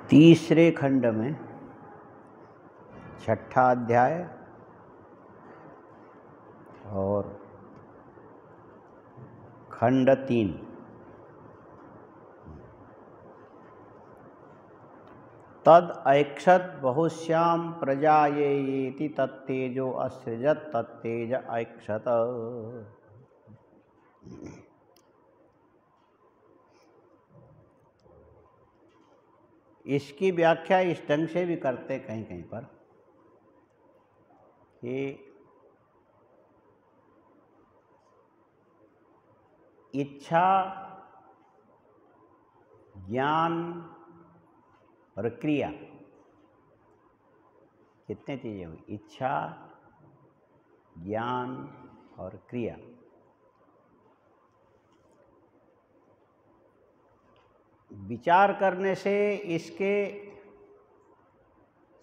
तीसरे खंड में छठा अध्याय और खंड 3। तद ऐक्षत बहुश्याम प्रजायेति तत्तेजो असृजत तत्तेज ऐक्षत। इसकी व्याख्या इस ढंग से भी करते कहीं कहीं पर कि इच्छा, ज्ञान और क्रिया, कितने चीजें हुई? इच्छा, ज्ञान और क्रिया। विचार करने से इसके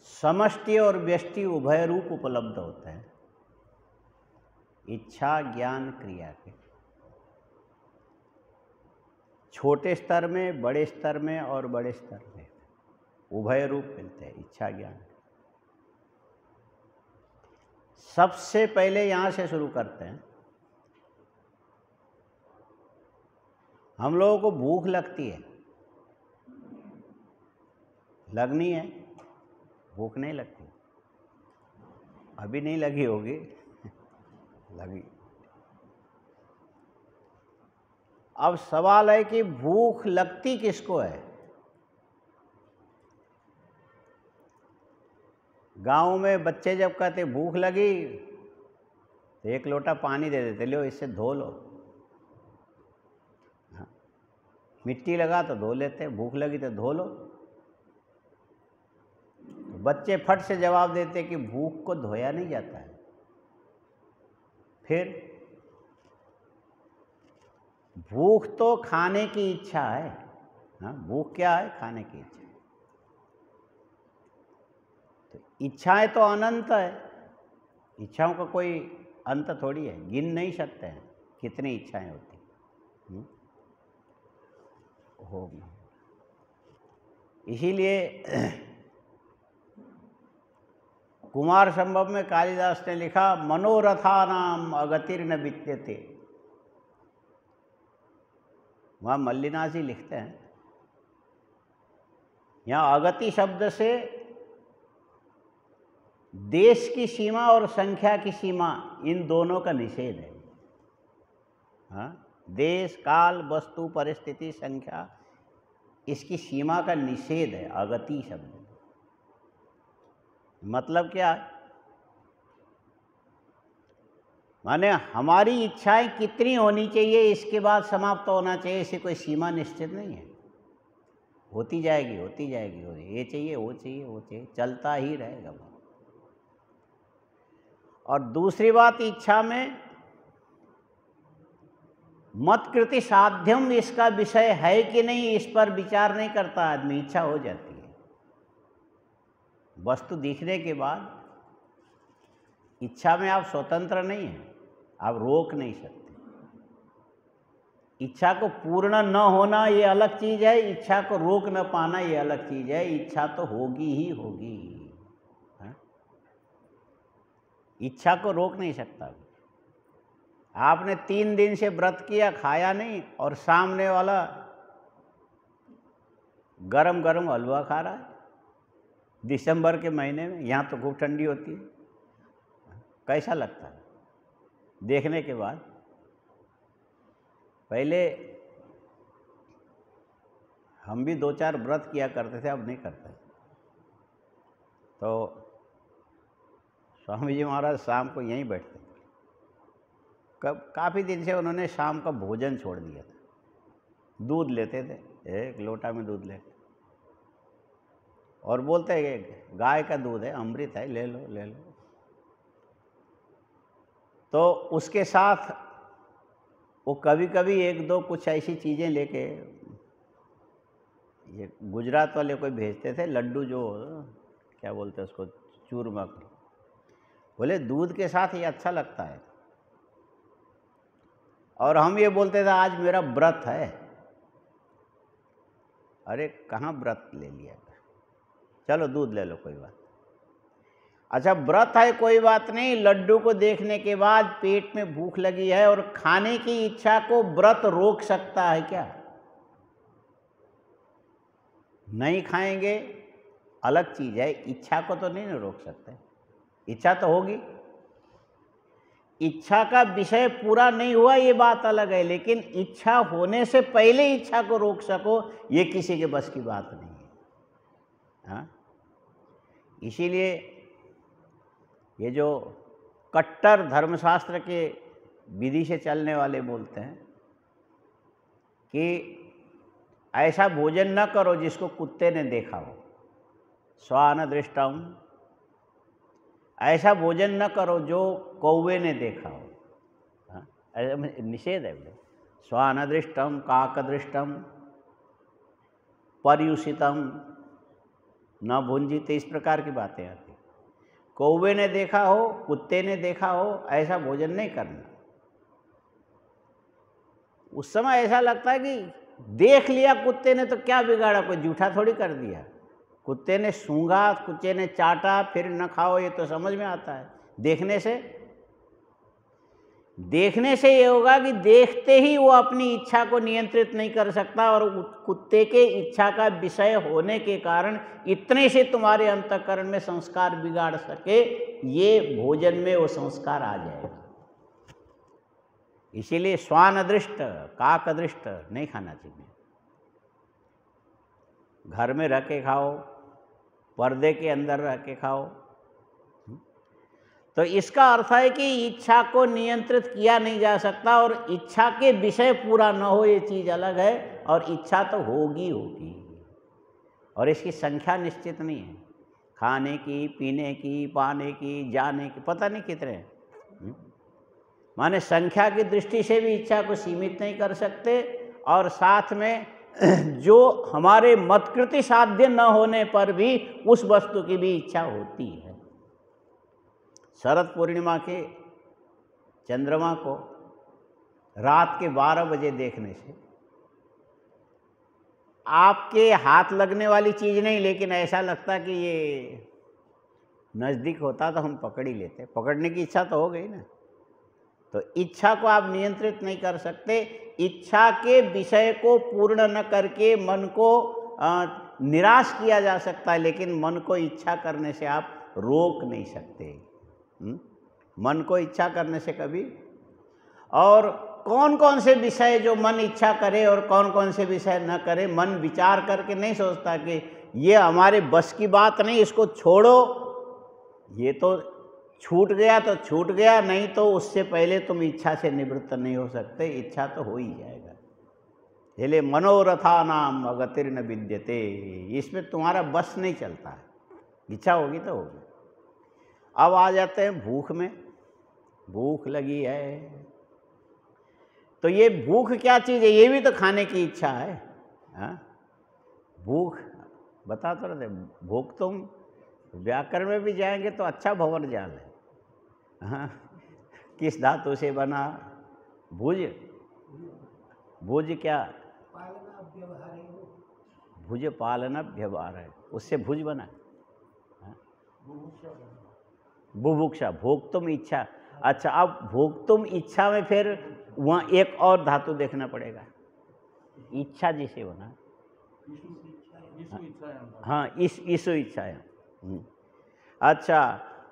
समष्टि और व्यष्टि उभय रूप उपलब्ध होते हैं। इच्छा, ज्ञान, क्रिया के छोटे स्तर में, बड़े स्तर में और बड़े स्तर में उभय रूप मिलते हैं। इच्छा, ज्ञान। सबसे पहले यहाँ से शुरू करते हैं। हम लोगों को भूख लगती है, लगनी है। भूख नहीं लगती, अभी नहीं लगी होगी, लगी। अब सवाल है कि भूख लगती किसको है? गांव में बच्चे जब कहते भूख लगी तो एक लोटा पानी दे देते, लो इससे धो लो। हाँ। मिट्टी लगा तो धो लेते, भूख लगी तो धो लो। तो बच्चे फट से जवाब देते कि भूख को धोया नहीं जाता है। फिर भूख तो खाने की इच्छा है। हाँ, भूख क्या है? खाने की इच्छा। तो इच्छाएं तो अनंत है, इच्छाओं का कोई अंत थोड़ी है, गिन नहीं सकते हैं कितनी इच्छाएं होती होगी। इसीलिए कुमार संभव में कालिदास ने लिखा, मनोरथानाम अगतिर्न विद्यते। वहाँ मल्लिनाथ जी लिखते हैं, यहाँ अगति शब्द से देश की सीमा और संख्या की सीमा, इन दोनों का निषेध है। हाँ, देश, काल, वस्तु, परिस्थिति, संख्या, इसकी सीमा का निषेध है अगति शब्द। मतलब क्या? माने हमारी इच्छाएं कितनी होनी चाहिए, इसके बाद समाप्त होना चाहिए, इसे कोई सीमा निश्चित नहीं है। होती जाएगी, होती जाएगी, होती, ये चाहिए, वो चाहिए, वो चाहिए, चलता ही रहेगा वो। और दूसरी बात, इच्छा में मत्कृति साध्यम इसका विषय है कि नहीं, इस पर विचार नहीं करता आदमी, इच्छा हो जाती है। वस्तु दिखने के बाद इच्छा में आप स्वतंत्र नहीं हैं, आप रोक नहीं सकते। इच्छा को पूर्ण न होना ये अलग चीज है, इच्छा को रोक न पाना ये अलग चीज है। इच्छा तो होगी ही होगी, है? इच्छा को रोक नहीं सकता। आपने 3 दिन से व्रत किया, खाया नहीं, और सामने वाला गरम गरम हलवा खा रहा है दिसंबर के महीने में, यहाँ तो खूब ठंडी होती है। कैसा लगता है देखने के बाद? पहले हम भी 2-4 व्रत किया करते थे, अब नहीं करते। तो स्वामी जी महाराज शाम को यहीं बैठते थे। काफ़ी दिन से उन्होंने शाम का भोजन छोड़ दिया था। दूध लेते थे, 1 लोटा में दूध लेते, और बोलते हैं गाय का दूध है, अमृत है, ले लो ले लो। तो उसके साथ वो कभी कभी 1-2 कुछ ऐसी चीज़ें लेके, ये गुजरात वाले कोई भेजते थे, लड्डू, जो क्या बोलते हैं उसको, चूरमा। बोले दूध के साथ ये अच्छा लगता है। और हम ये बोलते थे आज मेरा व्रत है। अरे कहाँ व्रत ले लिया? चलो दूध ले लो, कोई बात। अच्छा, व्रत है कोई बात नहीं, लड्डू को देखने के बाद पेट में भूख लगी है और खाने की इच्छा को व्रत रोक सकता है क्या? नहीं खाएंगे अलग चीज है, इच्छा को तो नहीं रोक सकते। इच्छा तो होगी, इच्छा का विषय पूरा नहीं हुआ ये बात अलग है, लेकिन इच्छा होने से पहले इच्छा को रोक सको ये किसी के बस की बात नहीं है। हाँ, इसीलिए ये जो कट्टर धर्मशास्त्र के विधि से चलने वाले बोलते हैं कि ऐसा भोजन न करो जिसको कुत्ते ने देखा हो, स्वान दृष्टम, ऐसा भोजन न करो जो कौवे ने देखा हो। हाँ, ऐसा निषेध है बोले, स्वान दृष्टम, काक दृष्टम, पर्युषितम न भुंजित, इस प्रकार की बातें आती। कौवे ने देखा हो, कुत्ते ने देखा हो, ऐसा भोजन नहीं करना। उस समय ऐसा लगता है कि देख लिया कुत्ते ने तो क्या बिगाड़ा, कोई जूठा थोड़ी कर दिया। कुत्ते ने सूंघा, कुत्ते ने चाटा, फिर न खाओ, ये तो समझ में आता है। देखने से ये होगा कि देखते ही वो अपनी इच्छा को नियंत्रित नहीं कर सकता, और कुत्ते के इच्छा का विषय होने के कारण इतने से तुम्हारे अंतःकरण में संस्कार बिगाड़ सके, ये भोजन में वो संस्कार आ जाएगा। इसीलिए स्वान दृष्ट, काक दृष्ट नहीं खाना चाहिए। घर में रह के खाओ, पर्दे के अंदर रह के खाओ। तो इसका अर्थ है कि इच्छा को नियंत्रित किया नहीं जा सकता, और इच्छा के विषय पूरा न हो ये चीज़ अलग है, और इच्छा तो होगी होगी, और इसकी संख्या निश्चित नहीं है। खाने की, पीने की, पाने की, जाने की, पता नहीं कितने हैं। माने संख्या की दृष्टि से भी इच्छा को सीमित नहीं कर सकते, और साथ में जो हमारे मतकृति साध्य न होने पर भी उस वस्तु की भी इच्छा होती है। शरद पूर्णिमा के चंद्रमा को रात के 12 बजे देखने से आपके हाथ लगने वाली चीज़ नहीं, लेकिन ऐसा लगता कि ये नज़दीक होता तो हम पकड़ ही लेते। पकड़ने की इच्छा तो हो गई ना। तो इच्छा को आप नियंत्रित नहीं कर सकते। इच्छा के विषय को पूर्ण न करके मन को निराश किया जा सकता है, लेकिन मन को इच्छा करने से आप रोक नहीं सकते। मन को इच्छा करने से कभी, और कौन कौन से विषय जो मन इच्छा करे और कौन कौन से विषय न करे, मन विचार करके नहीं सोचता कि ये हमारे बस की बात नहीं, इसको छोड़ो, ये तो छूट गया तो छूट गया, नहीं तो उससे पहले तुम इच्छा से निवृत्त नहीं हो सकते। इच्छा तो हो ही जाएगा। इसलिए मनोरथा नाम अगतिर्न विद्यते, इसमें तुम्हारा बस नहीं चलता है। इच्छा होगी तो होगी। अब आ जाते हैं भूख में। भूख लगी है, तो ये भूख क्या चीज़ है? ये भी तो खाने की इच्छा है। हाँ, भूख बता तो रहे, भूख तुम व्याकरण में भी जाएंगे तो अच्छा भंवर जाल है। हाँ, किस धातु से बना? भुज। भुज क्या? भुज पालन व्यवहार है, उससे भुज बना। बुभुक्षा, भोग तुम इच्छा। अच्छा, अब भोग तुम इच्छा में फिर वहाँ एक और धातु देखना पड़ेगा, इच्छा जिसे बना। हाँ, ईसु इच्छायाम। अच्छा,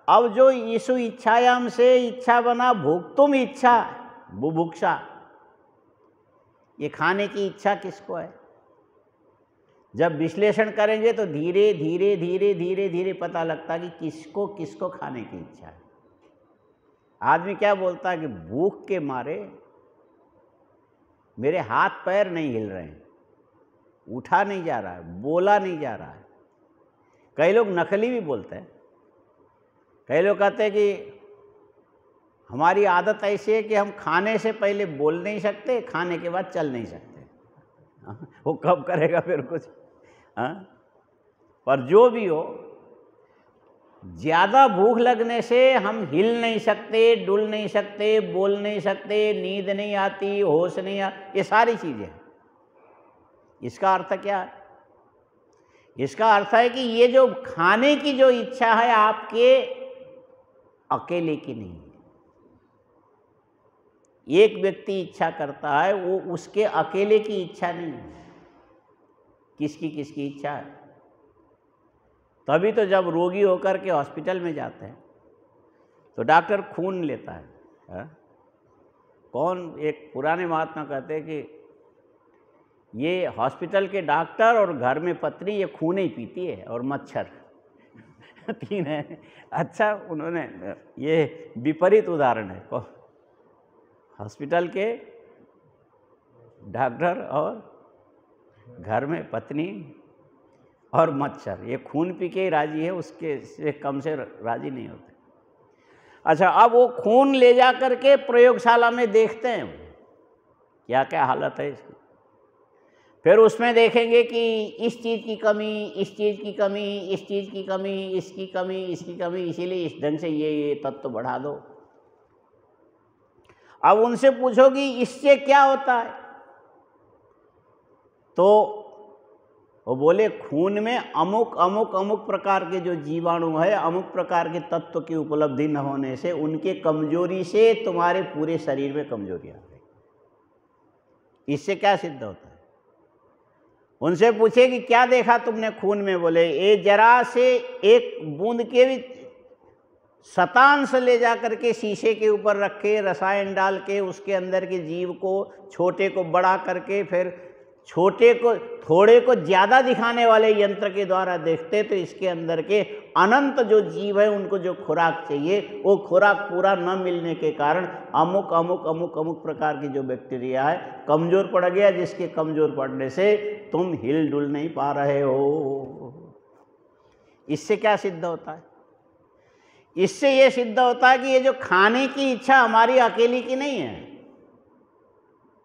अब जो ईसु इच्छायाम से इच्छा बना भोक्तुम इच्छा, बुभुक्षा, ये खाने की इच्छा किसको है? जब विश्लेषण करेंगे तो धीरे धीरे धीरे धीरे धीरे पता लगता है कि किसको किसको खाने की इच्छा है। आदमी क्या बोलता है कि भूख के मारे मेरे हाथ पैर नहीं हिल रहे हैं, उठा नहीं जा रहा है, बोला नहीं जा रहा है। कई लोग नकली भी बोलते हैं। कई लोग कहते हैं कि हमारी आदत ऐसी है कि हम खाने से पहले बोल नहीं सकते, खाने के बाद चल नहीं सकते। वो कब करेगा फिर कुछ? हाँ, पर जो भी हो, ज़्यादा भूख लगने से हम हिल नहीं सकते, डुल नहीं सकते, बोल नहीं सकते, नींद नहीं आती, होश नहीं आती, ये सारी चीज़ें। इसका अर्थ क्या है? इसका अर्थ है कि ये जो खाने की जो इच्छा है आपके अकेले की नहीं है। एक व्यक्ति इच्छा करता है, वो उसके अकेले की इच्छा नहीं है। किसकी किसकी इच्छा है? तभी तो जब रोगी होकर के हॉस्पिटल में जाते हैं तो डॉक्टर खून लेता है, हा? कौन, एक पुराने महात्मा कहते हैं कि ये हॉस्पिटल के डॉक्टर और घर में पत्नी ये खून ही पीती है और मच्छर तीन है। अच्छा, उन्होंने ये विपरीत उदाहरण है, हॉस्पिटल के डॉक्टर और घर में पत्नी और मच्छर, ये खून पी के ही राजी है, उसके से कम से राजी नहीं होते। अच्छा, अब वो खून ले जा कर के प्रयोगशाला में देखते हैं क्या क्या हालत है इसकी। फिर उसमें देखेंगे कि इस चीज़ की कमी, इस चीज़ की कमी, इस चीज़ की कमी, इसकी कमी, इसकी कमी, इसीलिए इस ढंग से ये तत्व बढ़ा दो। अब उनसे पूछो कि इससे क्या होता है, तो वो बोले खून में अमुक अमुक अमुक प्रकार के जो जीवाणु है, अमुक प्रकार के तत्व की उपलब्धि न होने से, उनके कमजोरी से तुम्हारे पूरे शरीर में कमजोरी आ गई। इससे क्या सिद्ध होता है? उनसे पूछे कि क्या देखा तुमने खून में? बोले ये जरा से एक बूंद के भी शतांश ले जा करके शीशे के ऊपर रख के रसायन डाल के उसके अंदर के जीव को, छोटे को बड़ा करके, फिर छोटे को थोड़े को ज़्यादा दिखाने वाले यंत्र के द्वारा देखते तो इसके अंदर के अनंत जो जीव है उनको जो खुराक चाहिए वो खुराक पूरा न मिलने के कारण अमुक अमुक अमुक अमुक प्रकार की जो बैक्टीरिया है कमज़ोर पड़ गया, जिसके कमज़ोर पड़ने से तुम हिल डुल नहीं पा रहे हो। इससे क्या सिद्ध होता है? इससे ये सिद्ध होता है कि ये जो खाने की इच्छा हमारी अकेली की नहीं है,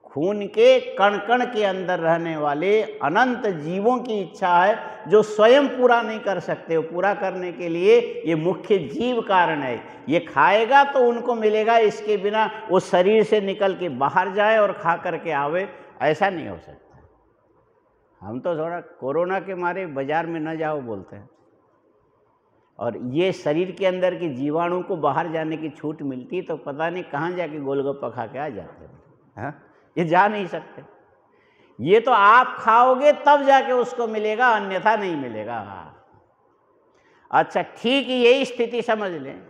खून के कण कण के अंदर रहने वाले अनंत जीवों की इच्छा है जो स्वयं पूरा नहीं कर सकते। वो पूरा करने के लिए ये मुख्य जीव कारण है। ये खाएगा तो उनको मिलेगा, इसके बिना वो शरीर से निकल के बाहर जाए और खा करके आवे, ऐसा नहीं हो सकता। हम तो थोड़ा कोरोना के मारे बाजार में न जाओ बोलते हैं, और ये शरीर के अंदर के जीवाणु को बाहर जाने की छूट मिलती तो पता नहीं कहाँ जाके गोलगप्पा खा के आ जाते हैं। हाँ, ये जा नहीं सकते। ये तो आप खाओगे तब जाके उसको मिलेगा, अन्यथा नहीं मिलेगा। अच्छा, ठीक यही स्थिति समझ लें,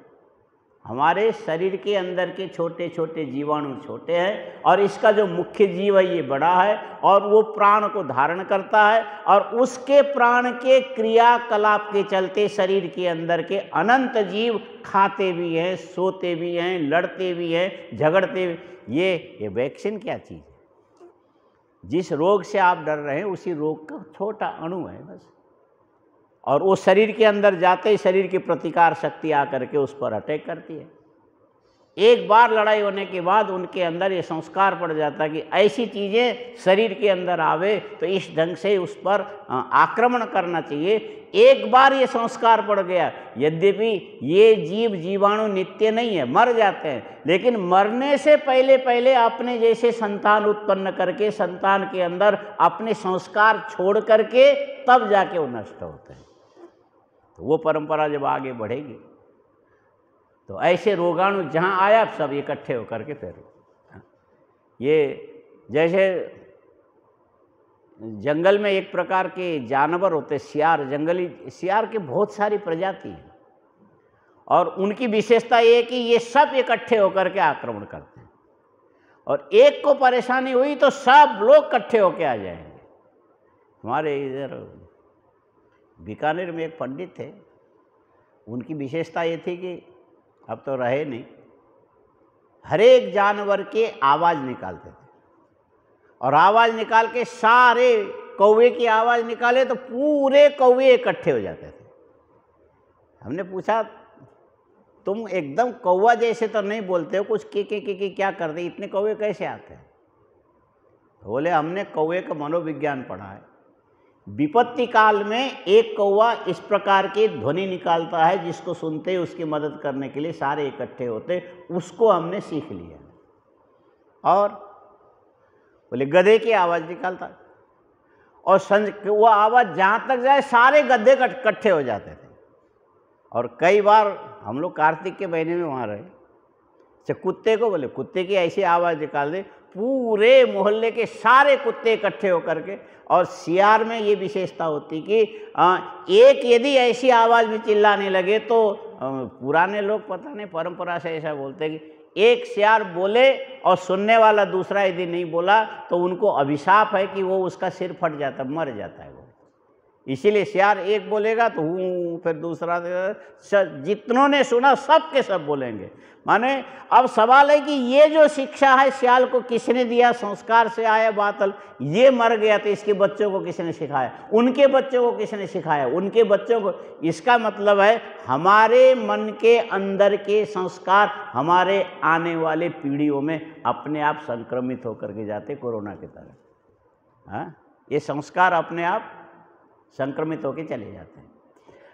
हमारे शरीर के अंदर के छोटे छोटे जीवाणु छोटे हैं और इसका जो मुख्य जीव है ये बड़ा है और वो प्राण को धारण करता है, और उसके प्राण के क्रियाकलाप के चलते शरीर के अंदर के अनंत जीव खाते भी हैं, सोते भी हैं, लड़ते भी हैं, झगड़ते भी। ये वैक्सीन क्या चीज़ है? जिस रोग से आप डर रहे हैं उसी रोग का छोटा अणु है बस, और वो शरीर के अंदर जाते ही शरीर की प्रतिकार शक्ति आकर के उस पर अटैक करती है। एक बार लड़ाई होने के बाद उनके अंदर ये संस्कार पड़ जाता है कि ऐसी चीज़ें शरीर के अंदर आवे तो इस ढंग से उस पर आक्रमण करना चाहिए। एक बार ये संस्कार पड़ गया, यद्यपि ये जीव जीवाणु नित्य नहीं है, मर जाते हैं, लेकिन मरने से पहले पहले अपने जैसे संतान उत्पन्न करके संतान के अंदर अपने संस्कार छोड़ करके तब जाके वो नष्ट होते हैं। तो वो परंपरा जब आगे बढ़ेगी तो ऐसे रोगाणु जहाँ आया सब इकट्ठे होकर के फिर ये जैसे जंगल में एक प्रकार के जानवर होते, सियार, जंगली सियार की बहुत सारी प्रजाति हैं, और उनकी विशेषता ये है कि ये सब इकट्ठे होकर के आक्रमण करते हैं, और एक को परेशानी हुई तो सब लोग इकट्ठे होकर आ जाएंगे। हमारे इधर बीकानेर में एक पंडित थे, उनकी विशेषता ये थी कि अब तो रहे नहीं, हर एक जानवर के आवाज़ निकालते थे, और आवाज़ निकाल के सारे कौवे की आवाज़ निकाले तो पूरे कौवे इकट्ठे हो जाते थे। हमने पूछा तुम एकदम कौवा जैसे तो नहीं बोलते हो, कुछ के क्या करते, इतने कौवे कैसे आते हैं? बोले हमने कौवे का मनोविज्ञान पढ़ा है, विपत्ति काल में एक कौवा इस प्रकार की ध्वनि निकालता है जिसको सुनते ही उसकी मदद करने के लिए सारे इकट्ठे होते, उसको हमने सीख लिया। और बोले गधे की आवाज़ निकालता, और वो आवाज़ जहाँ तक जाए सारे गड्ढे इकट्ठे हो जाते थे। और कई बार हम लोग कार्तिक के महीने में वहाँ रहे, अच्छा कुत्ते को बोले, कुत्ते की ऐसी आवाज़ निकाल दे, पूरे मोहल्ले के सारे कुत्ते इकट्ठे होकर के। और सियार में ये विशेषता होती कि एक यदि ऐसी आवाज़ में चिल्लाने लगे तो पुराने लोग पता नहीं परंपरा से ऐसा बोलते हैं कि एक सियार बोले और सुनने वाला दूसरा यदि नहीं बोला तो उनको अभिशाप है कि वो उसका सिर फट जाता, मर जाता है वो। इसीलिए सियार एक बोलेगा तो हूँ, फिर दूसरा, जितनों ने सुना सब के सब बोलेंगे। माने अब सवाल है कि ये जो शिक्षा है सियाल को किसने दिया, संस्कार से आया बातल, ये मर गया तो इसके बच्चों को किसने सिखाया, उनके बच्चों को किसने सिखाया, उनके बच्चों को। इसका मतलब है हमारे मन के अंदर के संस्कार हमारे आने वाले पीढ़ियों में अपने आप संक्रमित होकर के जाते कोरोना की तरह। हाँ, ये संस्कार अपने आप संक्रमित होकर चले जाते हैं।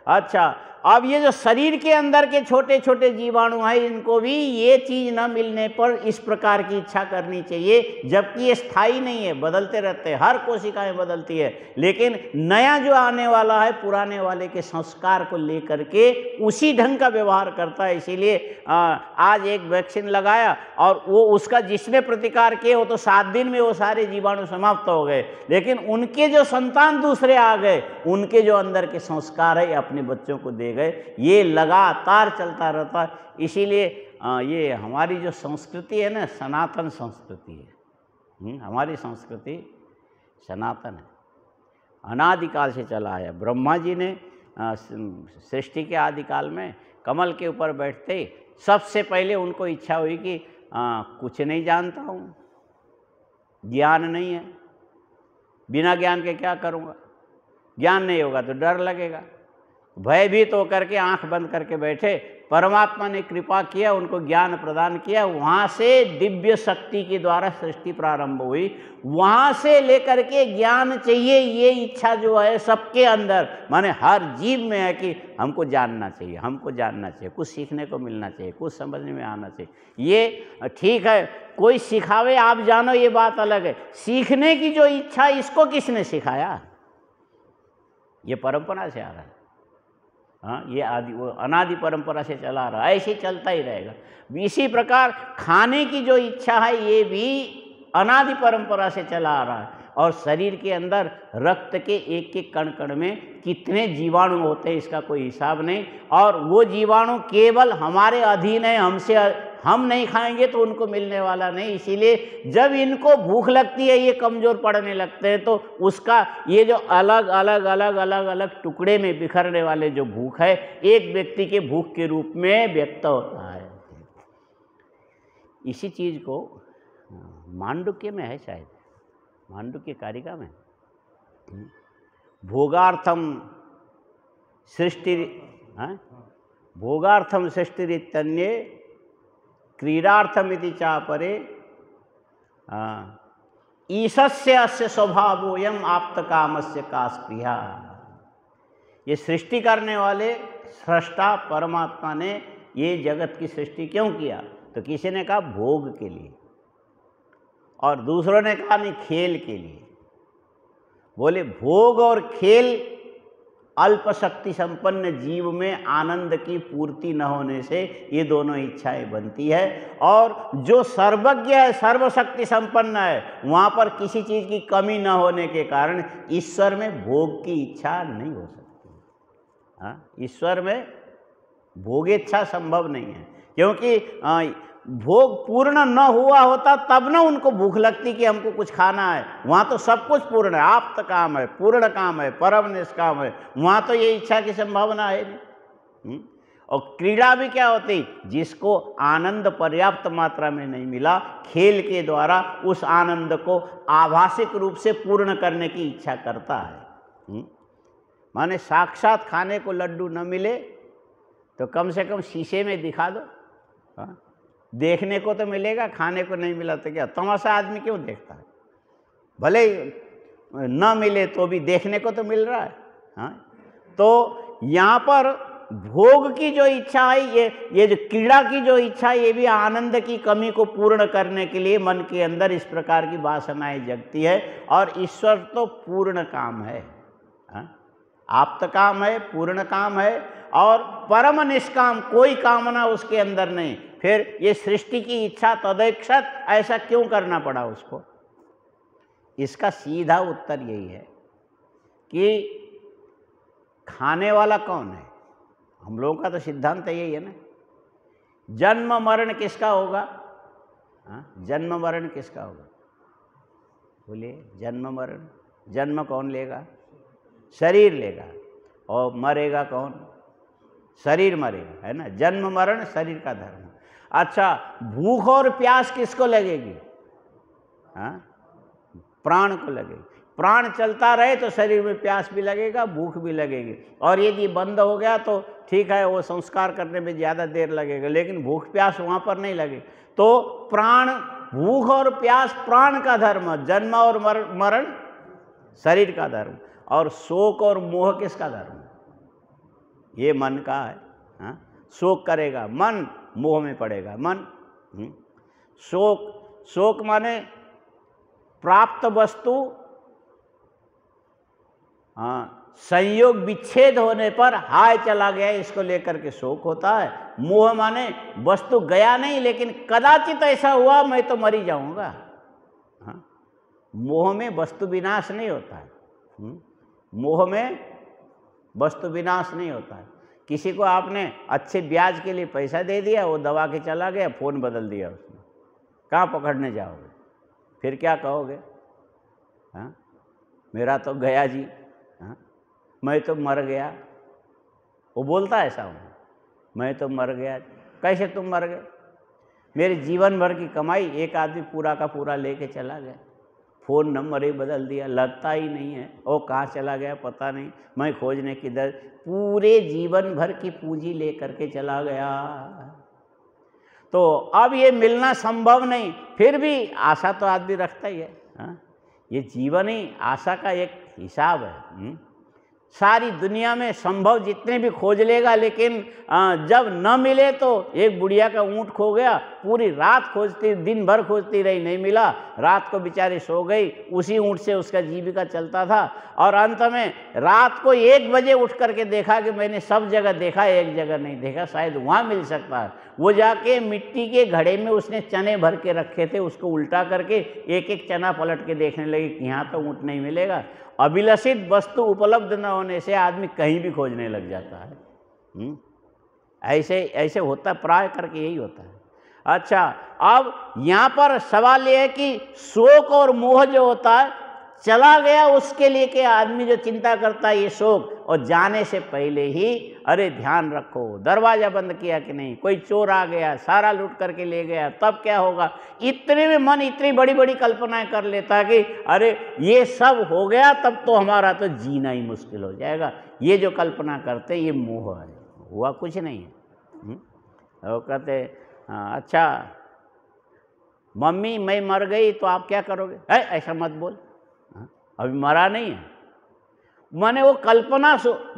अच्छा, अब ये जो शरीर के अंदर के छोटे छोटे जीवाणु हैं, इनको भी ये चीज़ न मिलने पर इस प्रकार की इच्छा करनी चाहिए, जबकि ये स्थायी नहीं है, बदलते रहते हैं, हर कोशिकाएं बदलती है। लेकिन नया जो आने वाला है पुराने वाले के संस्कार को लेकर के उसी ढंग का व्यवहार करता है। इसीलिए आज एक वैक्सीन लगाया और वो उसका जिसने प्रतिकार किए वो तो 7 दिन में वो सारे जीवाणु समाप्त हो गए, लेकिन उनके जो संतान दूसरे आ गए, उनके जो अंदर के संस्कार है अपने बच्चों को दे गए। ये लगातार चलता रहता है। इसीलिए ये हमारी जो संस्कृति है ना, सनातन संस्कृति है। हमारी संस्कृति सनातन है, अनादिकाल से चला आया। ब्रह्मा जी ने सृष्टि के आदिकाल में कमल के ऊपर बैठते सबसे पहले उनको इच्छा हुई कि कुछ नहीं जानता हूँ, ज्ञान नहीं है, बिना ज्ञान के क्या करूँगा, ज्ञान नहीं होगा तो डर लगेगा। भयभीत होकर के आंख बंद करके बैठे, परमात्मा ने कृपा किया, उनको ज्ञान प्रदान किया। वहाँ से दिव्य शक्ति के द्वारा सृष्टि प्रारंभ हुई। वहाँ से लेकर के ज्ञान चाहिए, ये इच्छा जो है सबके अंदर, माने हर जीव में है कि हमको जानना चाहिए, हमको जानना चाहिए, कुछ सीखने को मिलना चाहिए, कुछ समझने में आना चाहिए। ये ठीक है, कोई सिखावे आप जानो ये बात अलग है। सीखने की जो इच्छा, इसको किसने सिखाया? ये परंपरा से आ रहा है। हाँ, ये वो अनादि परंपरा से चला आ रहा है, ऐसे चलता ही रहेगा। इसी प्रकार खाने की जो इच्छा है ये भी अनादि परंपरा से चला आ रहा है। और शरीर के अंदर रक्त के एक एक कण कण में कितने जीवाणु होते हैं इसका कोई हिसाब नहीं। और वो जीवाणु केवल हमारे अधीन है, हमसे हम नहीं खाएंगे तो उनको मिलने वाला नहीं। इसीलिए जब इनको भूख लगती है, ये कमज़ोर पड़ने लगते हैं, तो उसका ये जो अलग अलग अलग अलग अलग टुकड़े में बिखरने वाले जो भूख है, एक व्यक्ति के भूख के रूप में व्यक्त होता है। इसी चीज़ को मांडुक्य में है, शायद मांडुक्य कारिका में, भोगार्थम सृष्टि, भोगार्थम सृष्टिरित्यन्ये क्रीडार्थमिति चापरे ईशस्य अस्य स्वभावोऽयम् आप्तकामस्य का स्पृहा। ये सृष्टि करने वाले सृष्टा परमात्मा ने ये जगत की सृष्टि क्यों किया? तो किसी ने कहा भोग के लिए, और दूसरों ने कहा नहीं, खेल के लिए। बोले भोग और खेल अल्प शक्ति संपन्न जीव में आनंद की पूर्ति न होने से ये दोनों इच्छाएं बनती है। और जो सर्वज्ञ है, सर्वशक्ति संपन्न है, वहाँ पर किसी चीज़ की कमी न होने के कारण ईश्वर में भोग की इच्छा नहीं हो सकती। हाँ, ईश्वर में भोगेच्छा संभव नहीं है, क्योंकि भोग पूर्ण न हुआ होता तब न उनको भूख लगती कि हमको कुछ खाना है। वहाँ तो सब कुछ पूर्ण है, आप्त काम है, पूर्ण काम है, परम निष्काम है। वहाँ तो ये इच्छा की संभावना है नहीं। और क्रीड़ा भी क्या होती? जिसको आनंद पर्याप्त मात्रा में नहीं मिला, खेल के द्वारा उस आनंद को आभासिक रूप से पूर्ण करने की इच्छा करता है। माने साक्षात खाने को लड्डू न मिले तो कम से कम शीशे में दिखा दो। हाँ? देखने को तो मिलेगा, खाने को नहीं मिला तो क्या तमाशा आदमी क्यों देखता है? भले न मिले तो भी देखने को तो मिल रहा है। हाँ, तो यहाँ पर भोग की जो इच्छा है, ये जो क्रीड़ा की जो इच्छा है, ये भी आनंद की कमी को पूर्ण करने के लिए मन के अंदर इस प्रकार की वासनाएं जगती है। और ईश्वर तो पूर्ण काम है, आप्त काम है, पूर्ण काम है और परम निष्काम, कोई कामना उसके अंदर नहीं। फिर ये सृष्टि की इच्छा तदैक्षत ऐसा क्यों करना पड़ा उसको? इसका सीधा उत्तर यही है कि खाने वाला कौन है? हम लोगों का तो सिद्धांत यही है ना, जन्म मरण किसका होगा? जन्म मरण किसका होगा? बोलिए, जन्म मरण। जन्म कौन लेगा? शरीर लेगा। और मरेगा कौन? शरीर मरेगा, है ना। जन्म मरण शरीर का धर्म। अच्छा, भूख और प्यास किसको लगेगी? प्राण को लगेगी। प्राण चलता रहे तो शरीर में प्यास भी लगेगा, भूख भी लगेगी। और यदि बंद हो गया तो ठीक है, वो संस्कार करने में ज़्यादा देर लगेगा, लेकिन भूख प्यास वहाँ पर नहीं लगेगी। तो प्राण, भूख और प्यास प्राण का धर्म, जन्म और मरण शरीर का धर्म। और शोक और मोह किसका धर्म? ये मन का है। शोक करेगा मन, मोह में पड़ेगा मन। शोक माने प्राप्त वस्तु संयोग विच्छेद होने पर हाय चला गया, इसको लेकर के शोक होता है। मोह माने वस्तु गया नहीं, लेकिन कदाचित ऐसा हुआ मैं तो मरी जाऊंगा। मोह में वस्तु विनाश नहीं होता है। मोह में वस्तु विनाश नहीं होता है। किसी को आपने अच्छे ब्याज के लिए पैसा दे दिया, वो दबा के चला गया, फ़ोन बदल दिया उसने, कहाँ पकड़ने जाओगे? फिर क्या कहोगे? मेरा तो गया जी, मैं तो मर गया। वो बोलता है ऐसा, मैं तो मर गया। कैसे तुम मर गए? मेरे जीवन भर की कमाई एक आदमी पूरा का पूरा लेके चला गया, फ़ोन नंबर ही बदल दिया, लगता ही नहीं है, वो कहाँ चला गया पता नहीं, मैं खोजने किधर, पूरे जीवन भर की पूंजी ले करके चला गया। तो अब ये मिलना संभव नहीं, फिर भी आशा तो आदमी रखता ही है। ये जीवन ही आशा का एक हिसाब है। सारी दुनिया में संभव जितने भी खोज लेगा, लेकिन जब न मिले तो एक बुढ़िया का ऊँट खो गया, पूरी रात खोजती, दिन भर खोजती रही, नहीं मिला, रात को बेचारी सो गई, उसी ऊँट से उसका जीविका चलता था। और अंत में रात को 1 बजे उठ करके देखा कि मैंने सब जगह देखा, एक जगह नहीं देखा, शायद वहाँ मिल सकता है। वो जाके मिट्टी के घड़े में उसने चने भर के रखे थे, उसको उल्टा करके एक एक चना पलट के देखने लगी कि यहाँ तो ऊँट नहीं मिलेगा। अभिलषित वस्तु उपलब्ध न होने से आदमी कहीं भी खोजने लग जाता है। ऐसे होता, प्राय करके यही होता है। अच्छा, अब यहाँ पर सवाल ये है कि शोक और मोह जो होता है, चला गया उसके लिए के आदमी जो चिंता करता है ये शोक, और जाने से पहले ही अरे ध्यान रखो, दरवाज़ा बंद किया कि नहीं, कोई चोर आ गया, सारा लूट करके ले गया, तब क्या होगा। इतने में मन इतनी बड़ी बड़ी कल्पनाएं कर लेता है कि अरे ये सब हो गया तब तो हमारा तो जीना ही मुश्किल हो जाएगा। ये जो कल्पना करते ये मोह है, हुआ कुछ नहीं है। वो कहते अच्छा मम्मी मैं मर गई तो आप क्या करोगे? ऐसा मत बोल, अभी मरा नहीं है। माने वो कल्पना,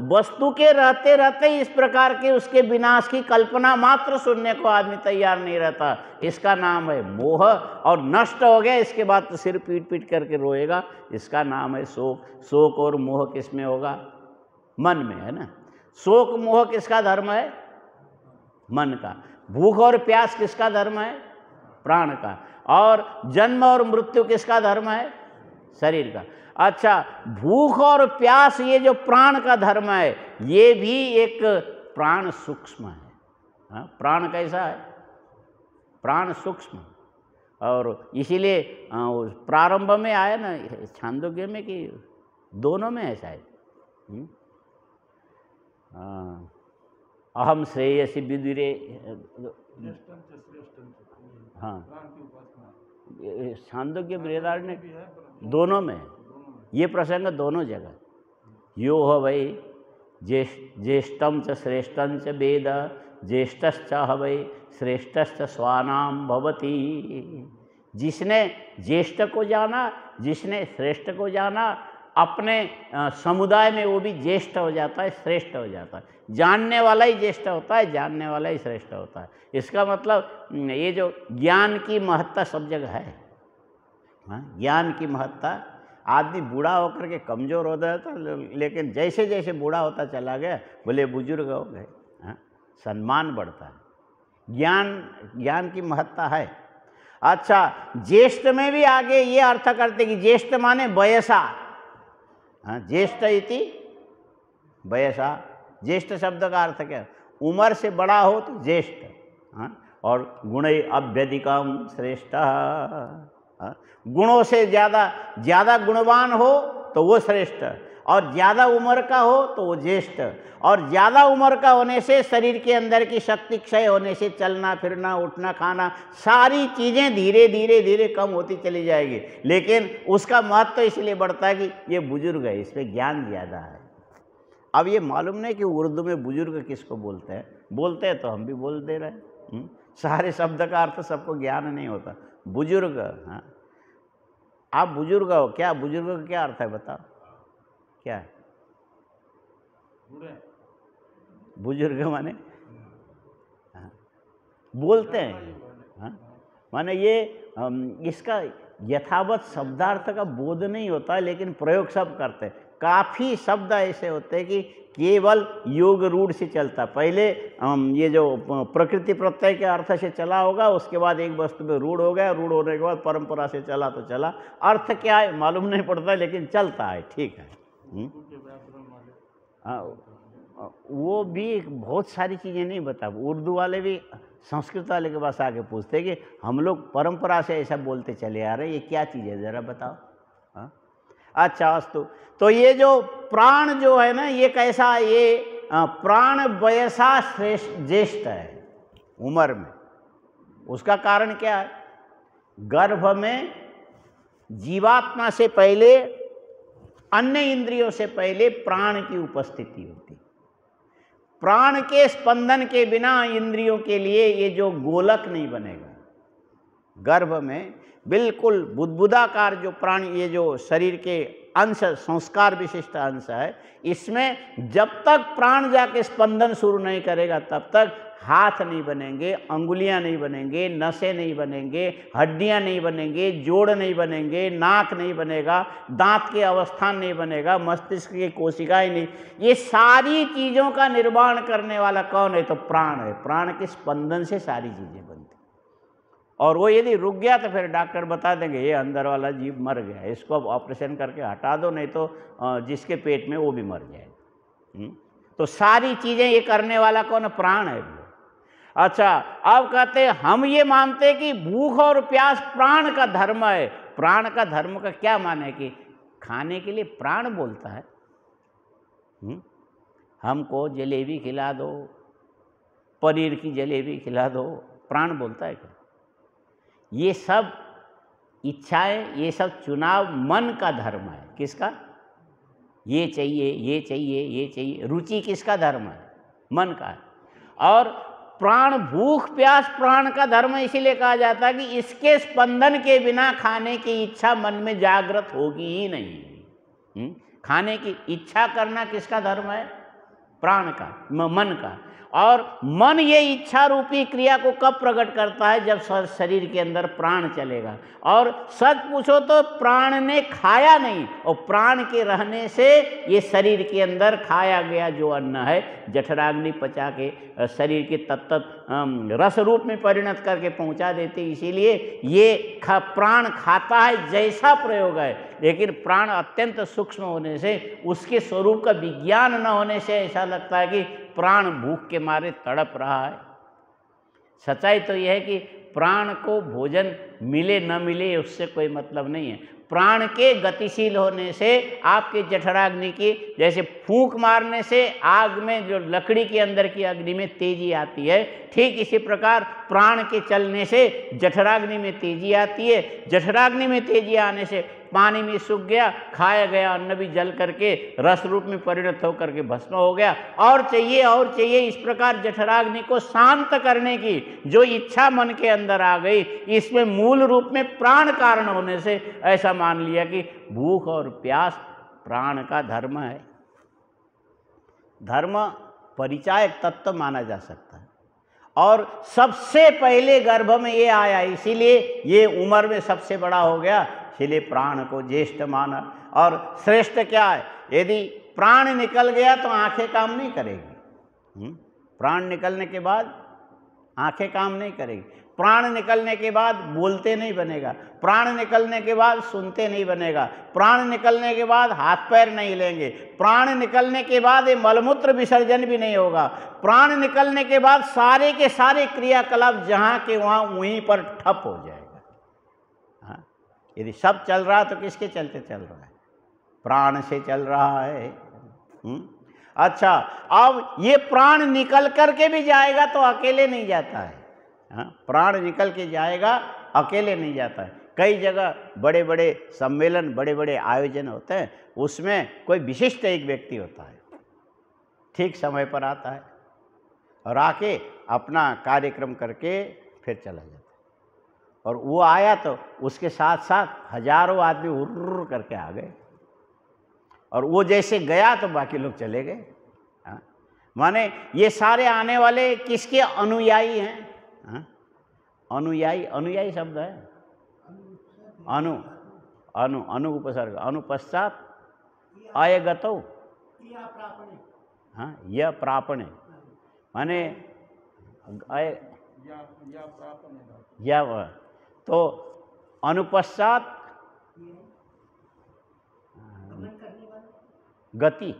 वस्तु के रहते रहते इस प्रकार के उसके विनाश की कल्पना मात्र सुनने को आदमी तैयार नहीं रहता, इसका नाम है मोह। और नष्ट हो गया इसके बाद तो सिर पीट पीट करके रोएगा, इसका नाम है शोक। शोक और मोह किस में होगा? मन में, है ना। शोक मोह किसका धर्म है? मन का। भूख और प्यास किसका धर्म है? प्राण का। और जन्म और मृत्यु किसका धर्म है? शरीर का। अच्छा, भूख और प्यास ये जो प्राण का धर्म है, ये भी एक प्राण सूक्ष्म है। प्राण कैसा है? प्राण सूक्ष्म। और इसीलिए प्रारंभ में आया ना छांदोग्य में कि दोनों में है शायद, अहम श्रेयसी विदुरे, हाँ छांदोग्य बृहदारण्य दोनों में ये प्रसंग, दोनों जगह। यो हो भाई ज्येष्ठम च श्रेष्ठं च वेद, ज्येष्ठश्च हवै श्रेष्ठश्च स्वानाम भवति। जिसने ज्येष्ठ को जाना, जिसने श्रेष्ठ को जाना, अपने समुदाय में वो भी ज्येष्ठ हो जाता है, श्रेष्ठ हो जाता है। जानने वाला ही ज्येष्ठ होता है, जानने वाला ही श्रेष्ठ होता है। इसका मतलब ये जो ज्ञान की महत्ता सब जगह है। हाँ, ज्ञान की महत्ता, आदमी बूढ़ा होकर के कमज़ोर हो जाता है, लेकिन जैसे जैसे बूढ़ा होता चला गया, बोले बुजुर्ग हो गए, हाँ, सम्मान बढ़ता है। ज्ञान की महत्ता है। अच्छा, ज्येष्ठ में भी आगे ये अर्थ करते कि ज्येष्ठ माने वयसा, हाँ, ज्येष्ठ इति वयसा। ज्येष्ठ शब्द का अर्थ क्या? उम्र से बड़ा हो तो ज्येष्ठ, हाँ, और गुणे अभ्यधिकम श्रेष्ठ, हाँ, गुणों से ज़्यादा गुणवान हो तो वो श्रेष्ठ, और ज़्यादा उम्र का हो तो वो ज्येष्ठ। और ज़्यादा उम्र का होने से शरीर के अंदर की शक्ति क्षय होने से चलना फिरना उठना खाना सारी चीज़ें धीरे धीरे धीरे कम होती चली जाएगी, लेकिन उसका महत्व तो इसलिए बढ़ता है कि ये बुजुर्ग है, इसमें ज्ञान ज़्यादा है। अब ये मालूम नहीं कि उर्दू में बुजुर्ग किसको बोलते हैं तो हम भी बोल दे रहे हैं। सारे शब्द का अर्थ सबको ज्ञान नहीं होता। बुजुर्ग, हाँ, आप बुजुर्ग हो, क्या बुजुर्ग का क्या अर्थ है बताओ? क्या है बुजुर्ग माने? हाँ, बोलते हैं, हाँ, माने ये इसका यथावत शब्दार्थ का बोध नहीं होता, लेकिन प्रयोग सब करते हैं। काफ़ी शब्द ऐसे होते हैं कि केवल योग रूढ़ से चलता। पहले ये जो प्रकृति प्रत्यय के अर्थ से चला होगा, उसके बाद एक वस्तु पे रूढ़ हो गया, रूढ़ होने के बाद परंपरा से चला तो चला, अर्थ क्या है मालूम नहीं पड़ता, लेकिन चलता है, ठीक है। वो भी बहुत सारी चीज़ें नहीं बता। उर्दू वाले भी संस्कृत वाले के पास आके पूछते हैं कि हम लोग परंपरा से ऐसा बोलते चले आ रहे हैं, ये क्या चीज़ है ज़रा बताओ। हाँ, अच्छा अस्तु। तो ये जो प्राण जो है ना, ये कैसा, ये प्राण वयसा श्रेष्ठ ज्येष्ठ है उम्र में। उसका कारण क्या है? गर्भ में जीवात्मा से पहले, अन्य इंद्रियों से पहले प्राण की उपस्थिति होती। प्राण के स्पंदन के बिना इंद्रियों के लिए ये जो गोलक नहीं बनेगा। गर्भ में बिल्कुल बुदबुदाकार जो प्राण, ये जो शरीर के अंश, संस्कार विशिष्ट अंश है, इसमें जब तक प्राण जाके स्पंदन शुरू नहीं करेगा तब तक हाथ नहीं बनेंगे, अंगुलियां नहीं बनेंगे, नसें नहीं बनेंगे, हड्डियां नहीं बनेंगे, जोड़ नहीं बनेंगे, नाक नहीं बनेगा, दांत के अवस्थान नहीं बनेगा, मस्तिष्क की कोशिकाएं नहीं। ये सारी चीज़ों का निर्माण करने वाला कौन है? तो प्राण है। प्राण के स्पंदन से सारी चीज़ें बनती। और वो यदि रुक गया तो फिर डॉक्टर बता देंगे ये अंदर वाला जीव मर गया, इसको अब ऑपरेशन करके हटा दो, नहीं तो जिसके पेट में वो भी मर जाएगा। तो सारी चीज़ें ये करने वाला कौन? प्राण है। अच्छा, अब कहते हैं हम ये मानते हैं कि भूख और प्यास प्राण का धर्म है। प्राण का धर्म का क्या माने कि खाने के लिए प्राण बोलता है। हमको जलेबी खिला दो, पनीर की जलेबी खिला दो, प्राण बोलता है क्या? ये सब इच्छाएं, ये सब चुनाव मन का धर्म है। किसका? ये चाहिए, ये चाहिए, ये चाहिए। रुचि किसका धर्म है? मन का है। और प्राण, भूख प्यास प्राण का धर्म इसीलिए कहा जाता है कि इसके स्पंदन के बिना खाने की इच्छा मन में जागृत होगी ही नहीं। खाने की इच्छा करना किसका धर्म है? प्राण का, मन का। और मन ये इच्छा रूपी क्रिया को कब प्रकट करता है? जब शरीर के अंदर प्राण चलेगा। और सच पूछो तो प्राण ने खाया नहीं, और प्राण के रहने से ये शरीर के अंदर खाया गया जो अन्न है, जठराग्नि पचा के शरीर के तत्त रस रूप में परिणत करके पहुंचा देते। इसीलिए ये प्राण खाता है जैसा प्रयोग है, लेकिन प्राण अत्यंत सूक्ष्म होने से, उसके स्वरूप का विज्ञान न होने से ऐसा लगता है कि प्राण भूख के मारे तड़प रहा है। सच्चाई तो यह है कि प्राण को भोजन मिले न मिले उससे कोई मतलब नहीं है। प्राण के गतिशील होने से आपके जठराग्नि की, जैसे फूंक मारने से आग में जो लकड़ी के अंदर की अग्नि में तेजी आती है, ठीक इसी प्रकार प्राण के चलने से जठराग्नि में तेजी आती है। जठराग्नि में तेजी आने से पानी में सूख गया, खाया गया अन्न भी जल करके रस रूप में परिणत होकर के भस्म हो गया। और चाहिए और चाहिए, इस प्रकार जठराग्नि को शांत करने की जो इच्छा मन के अंदर आ गई, इसमें मूल रूप में प्राण कारण होने से ऐसा मान लिया कि भूख और प्यास प्राण का धर्म है। धर्म परिचायक तत्व माना जा सकता है और सबसे पहले गर्भ में ये आया, इसीलिए ये उम्र में सबसे बड़ा हो गया, इसलिए प्राण को ज्येष्ठ माना। और श्रेष्ठ क्या है, यदि प्राण निकल गया तो आंखें काम नहीं करेगी। प्राण निकलने के बाद आंखें काम नहीं करेगी, प्राण निकलने के बाद बोलते नहीं बनेगा, प्राण निकलने के बाद सुनते नहीं बनेगा, प्राण निकलने के बाद हाथ पैर नहीं लेंगे, प्राण निकलने के बाद ये मलमूत्र विसर्जन भी नहीं होगा, प्राण निकलने के बाद सारे के सारे क्रियाकलाप जहाँ के वहाँ वहीं पर ठप हो जाएगा। हाँ, यदि सब चल रहा तो किसके चलते चल रहा है? प्राण से चल रहा है। अच्छा, अब ये प्राण निकल करके भी जाएगा तो अकेले नहीं जाता है। हाँ, प्राण निकल के जाएगा, अकेले नहीं जाता है। कई जगह बड़े बड़े सम्मेलन, बड़े बड़े आयोजन होते हैं, उसमें कोई विशिष्ट एक व्यक्ति होता है, ठीक समय पर आता है और आके अपना कार्यक्रम करके फिर चला जाता है। और वो आया तो उसके साथ साथ हजारों आदमी उर्र करके आ गए, और वो जैसे गया तो बाकी लोग चले गए। हाँ, माने ये सारे आने वाले किसके अनुयायी हैं? हाँ? अनुयायी, अनुयायी शब्द है, अनु अनु अनु उपसर्ग, अनुपश्चात अयगतो। हाँ, यह प्रापणे माने या तो अनुपश्चात गति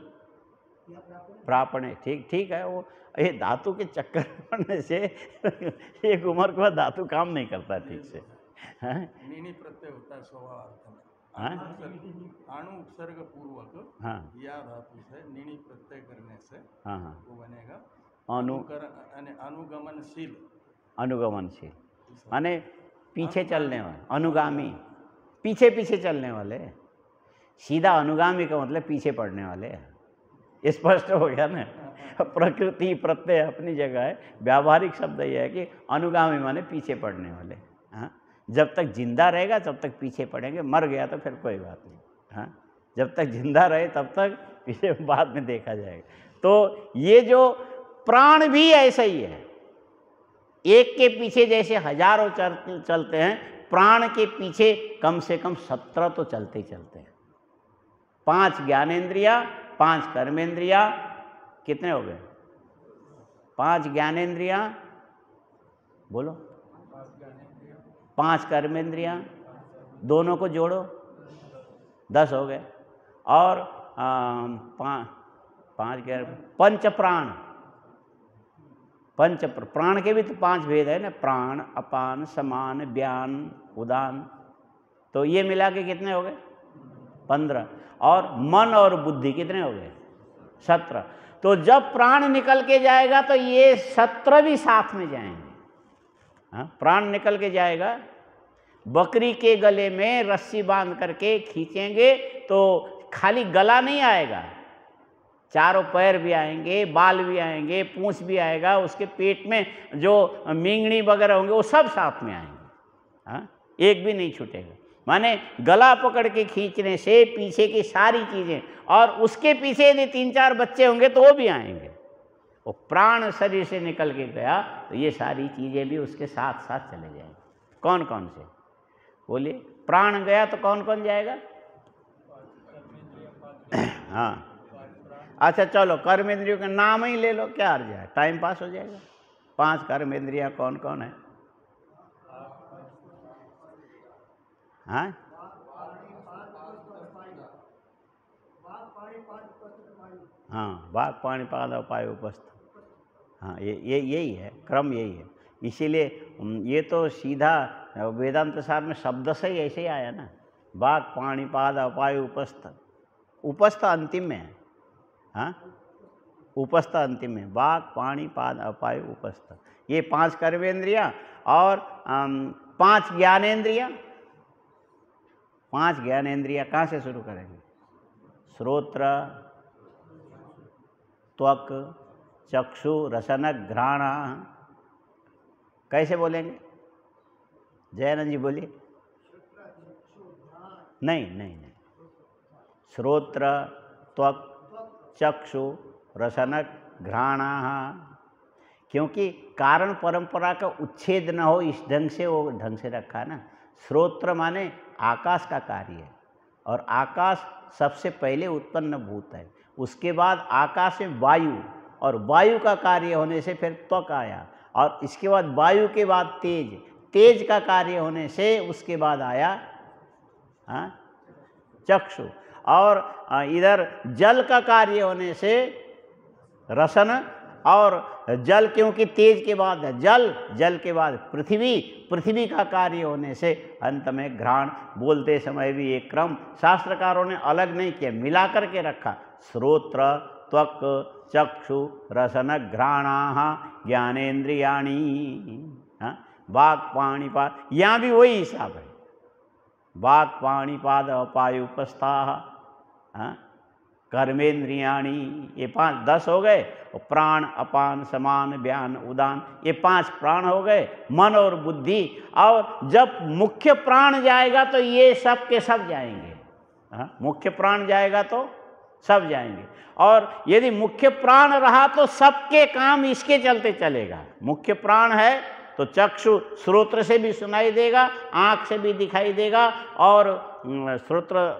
प्रापणे। ठीक ठीक है, वो ये धातु के चक्कर पड़ने से एक उम्र के बाद धातु काम नहीं करता ठीक से। नीनी प्रत्यय होता है स्वभाव अणु उपसर्ग पूर्वक। हाँ, या धातु से नीनी प्रत्यय करने से हाँ हाँ वो बनेगा अनुगमनशील। अनुगमनशील माने पीछे चलने वाले, अनुगामी, पीछे पीछे चलने वाले। सीधा अनुगामी का मतलब पीछे पड़ने वाले। स्पष्ट हो गया ना? प्रकृति प्रत्यय अपनी जगह है, व्यावहारिक शब्द यह है कि अनुगामी माने पीछे पड़ने वाले। हाँ, जब तक जिंदा रहेगा तब तक पीछे पड़ेंगे, मर गया तो फिर कोई बात नहीं। हाँ, जब तक जिंदा रहे तब तक पीछे बाद में देखा जाएगा। तो ये जो प्राण भी ऐसा ही है, एक के पीछे जैसे हजारों चलते हैं, प्राण के पीछे कम से कम 17 तो चलते ही चलते हैं। 5 ज्ञानेंद्रिया, 5 कर्मेंद्रिया, कितने हो गए? 5 ज्ञानेंद्रिया, बोलो, 5 कर्मेंद्रिया, दोनों को जोड़ो 10 हो गए। और 5 पंच प्राण, पंच प्राण के भी तो 5 भेद है ना, प्राण, अपान, समान, व्यान, उदान, तो ये मिला के कितने हो गए? 15। और मन और बुद्धि कितने हो गए? 17। तो जब प्राण निकल के जाएगा तो ये 17 भी साथ में जाएंगे। हाँ, प्राण निकल के जाएगा, बकरी के गले में रस्सी बांध करके खींचेंगे तो खाली गला नहीं आएगा, चारों पैर भी आएंगे, बाल भी आएंगे, पूंछ भी आएगा, उसके पेट में जो मिंगनी वगैरह होंगे वो सब साथ में आएंगे। हाँ, एक भी नहीं छूटेगा। माने गला पकड़ के खींचने से पीछे की सारी चीज़ें, और उसके पीछे यदि 3-4 बच्चे होंगे तो वो भी आएंगे। वो प्राण शरीर से निकल के गया तो ये सारी चीज़ें भी उसके साथ साथ चले जाएंगे। कौन कौन से बोलिए? प्राण गया तो कौन कौन जाएगा? हाँ, अच्छा चलो कर्मेंद्रियों का नाम ही ले लो, क्या अर्ज है, टाइम पास हो जाएगा। 5 कर्मेंद्रियाँ कौन कौन है? हाँ, हाँ, वाक पाणी पाद अपाय उपस्थ। हाँ, ये यही है, क्रम यही है। इसीलिए ये तो सीधा वेदांत सार में शब्द से ही ऐसे ही आया ना, वाक पाणी पाद अपाय उपस्थ। उपस्थ अंतिम में है। हाँ, उपस्थ अंतिम में, वाक पाणी पाद अपाय उपस्थ, ये 5 कर्मेंद्रियाँ और 5 ज्ञानेंद्रियाँ। 5 ज्ञानेंद्रियाँ कहाँ से शुरू करेंगे? श्रोत्र, त्वक, चक्षु, रसन, घ्राण। कैसे बोलेंगे? जयानंद जी बोलिए। नहीं नहीं नहीं, श्रोत्र, त्वक, चक्षु, रसनक, घ्राणाः। क्योंकि कारण परंपरा का उच्छेद न हो इस ढंग से वो ढंग से रखा ना। श्रोत्र माने आकाश का कार्य है, और आकाश सबसे पहले उत्पन्न भूत है। उसके बाद आकाश में वायु, और वायु का कार्य होने से फिर त्वक आया, और इसके बाद वायु के बाद तेज, तेज का कार्य होने से उसके बाद आया चक्षु, और इधर जल का कार्य होने से रसन, और जल क्योंकि तेज के बाद है जल, जल के बाद पृथ्वी, पृथ्वी का कार्य होने से अंत में घ्राण। बोलते समय भी एक क्रम शास्त्रकारों ने अलग नहीं किया, मिला करके रखा। श्रोत्र, त्वक, चक्षु, रसन, घ्राणाः ज्ञानेन्द्रियाणि। वाक् पाणिपाद, यहाँ भी वही हिसाब है। वाक् पाणिपाद अपायुपस्थाः कर्मेंद्रियाणि, ये 5 10 हो गए। और प्राण, अपान, समान, व्यान, उदान, ये 5 प्राण हो गए, मन और बुद्धि। और जब मुख्य प्राण जाएगा तो ये सब के सब जाएंगे। मुख्य प्राण जाएगा तो सब जाएंगे, और यदि मुख्य प्राण रहा तो सबके काम इसके चलते चलेगा। मुख्य प्राण है तो चक्षु श्रोत्र से भी सुनाई देगा, आँख से भी दिखाई देगा, और श्रोत्र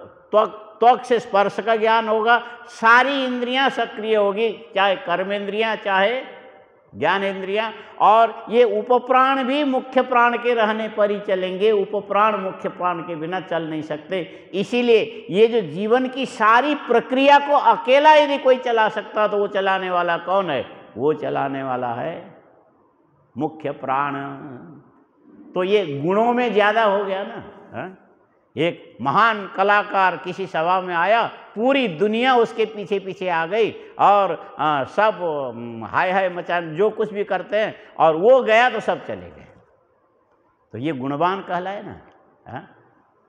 त्वक से स्पर्श का ज्ञान होगा। सारी इंद्रियां सक्रिय होगी, चाहे कर्मेंद्रियां चाहे ज्ञानेंद्रियां। और ये उपप्राण भी मुख्य प्राण के रहने पर ही चलेंगे, उपप्राण मुख्य प्राण के बिना चल नहीं सकते। इसीलिए ये जो जीवन की सारी प्रक्रिया को अकेला यदि कोई चला सकता तो वो चलाने वाला कौन है? वो चलाने वाला है मुख्य प्राण। तो ये गुणों में ज़्यादा हो गया ना। एक महान कलाकार किसी सभा में आया, पूरी दुनिया उसके पीछे पीछे आ गई, और सब हाय हाय मचान जो कुछ भी करते हैं, और वो गया तो सब चले गए। तो ये गुणवान कहलाए ना।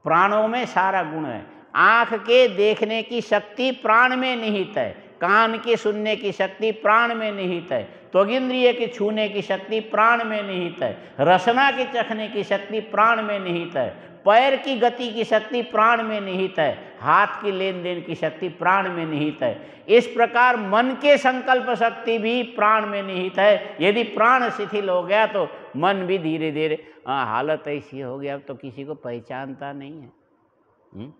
प्राणों में सारा गुण है। आँख के देखने की शक्ति प्राण में निहित है, कान के सुनने की शक्ति प्राण में निहित है, त्वगिंद्रिय के छूने की शक्ति प्राण में निहित है, रसना के चखने की शक्ति प्राण में निहित है, पैर की गति की शक्ति प्राण में निहित है, हाथ की लेन देन की शक्ति प्राण में निहित है। इस प्रकार मन के संकल्प शक्ति भी प्राण में निहित है। यदि प्राण शिथिल हो गया तो मन भी धीरे धीरे हालत ऐसी हो गया, अब तो किसी को पहचानता नहीं है।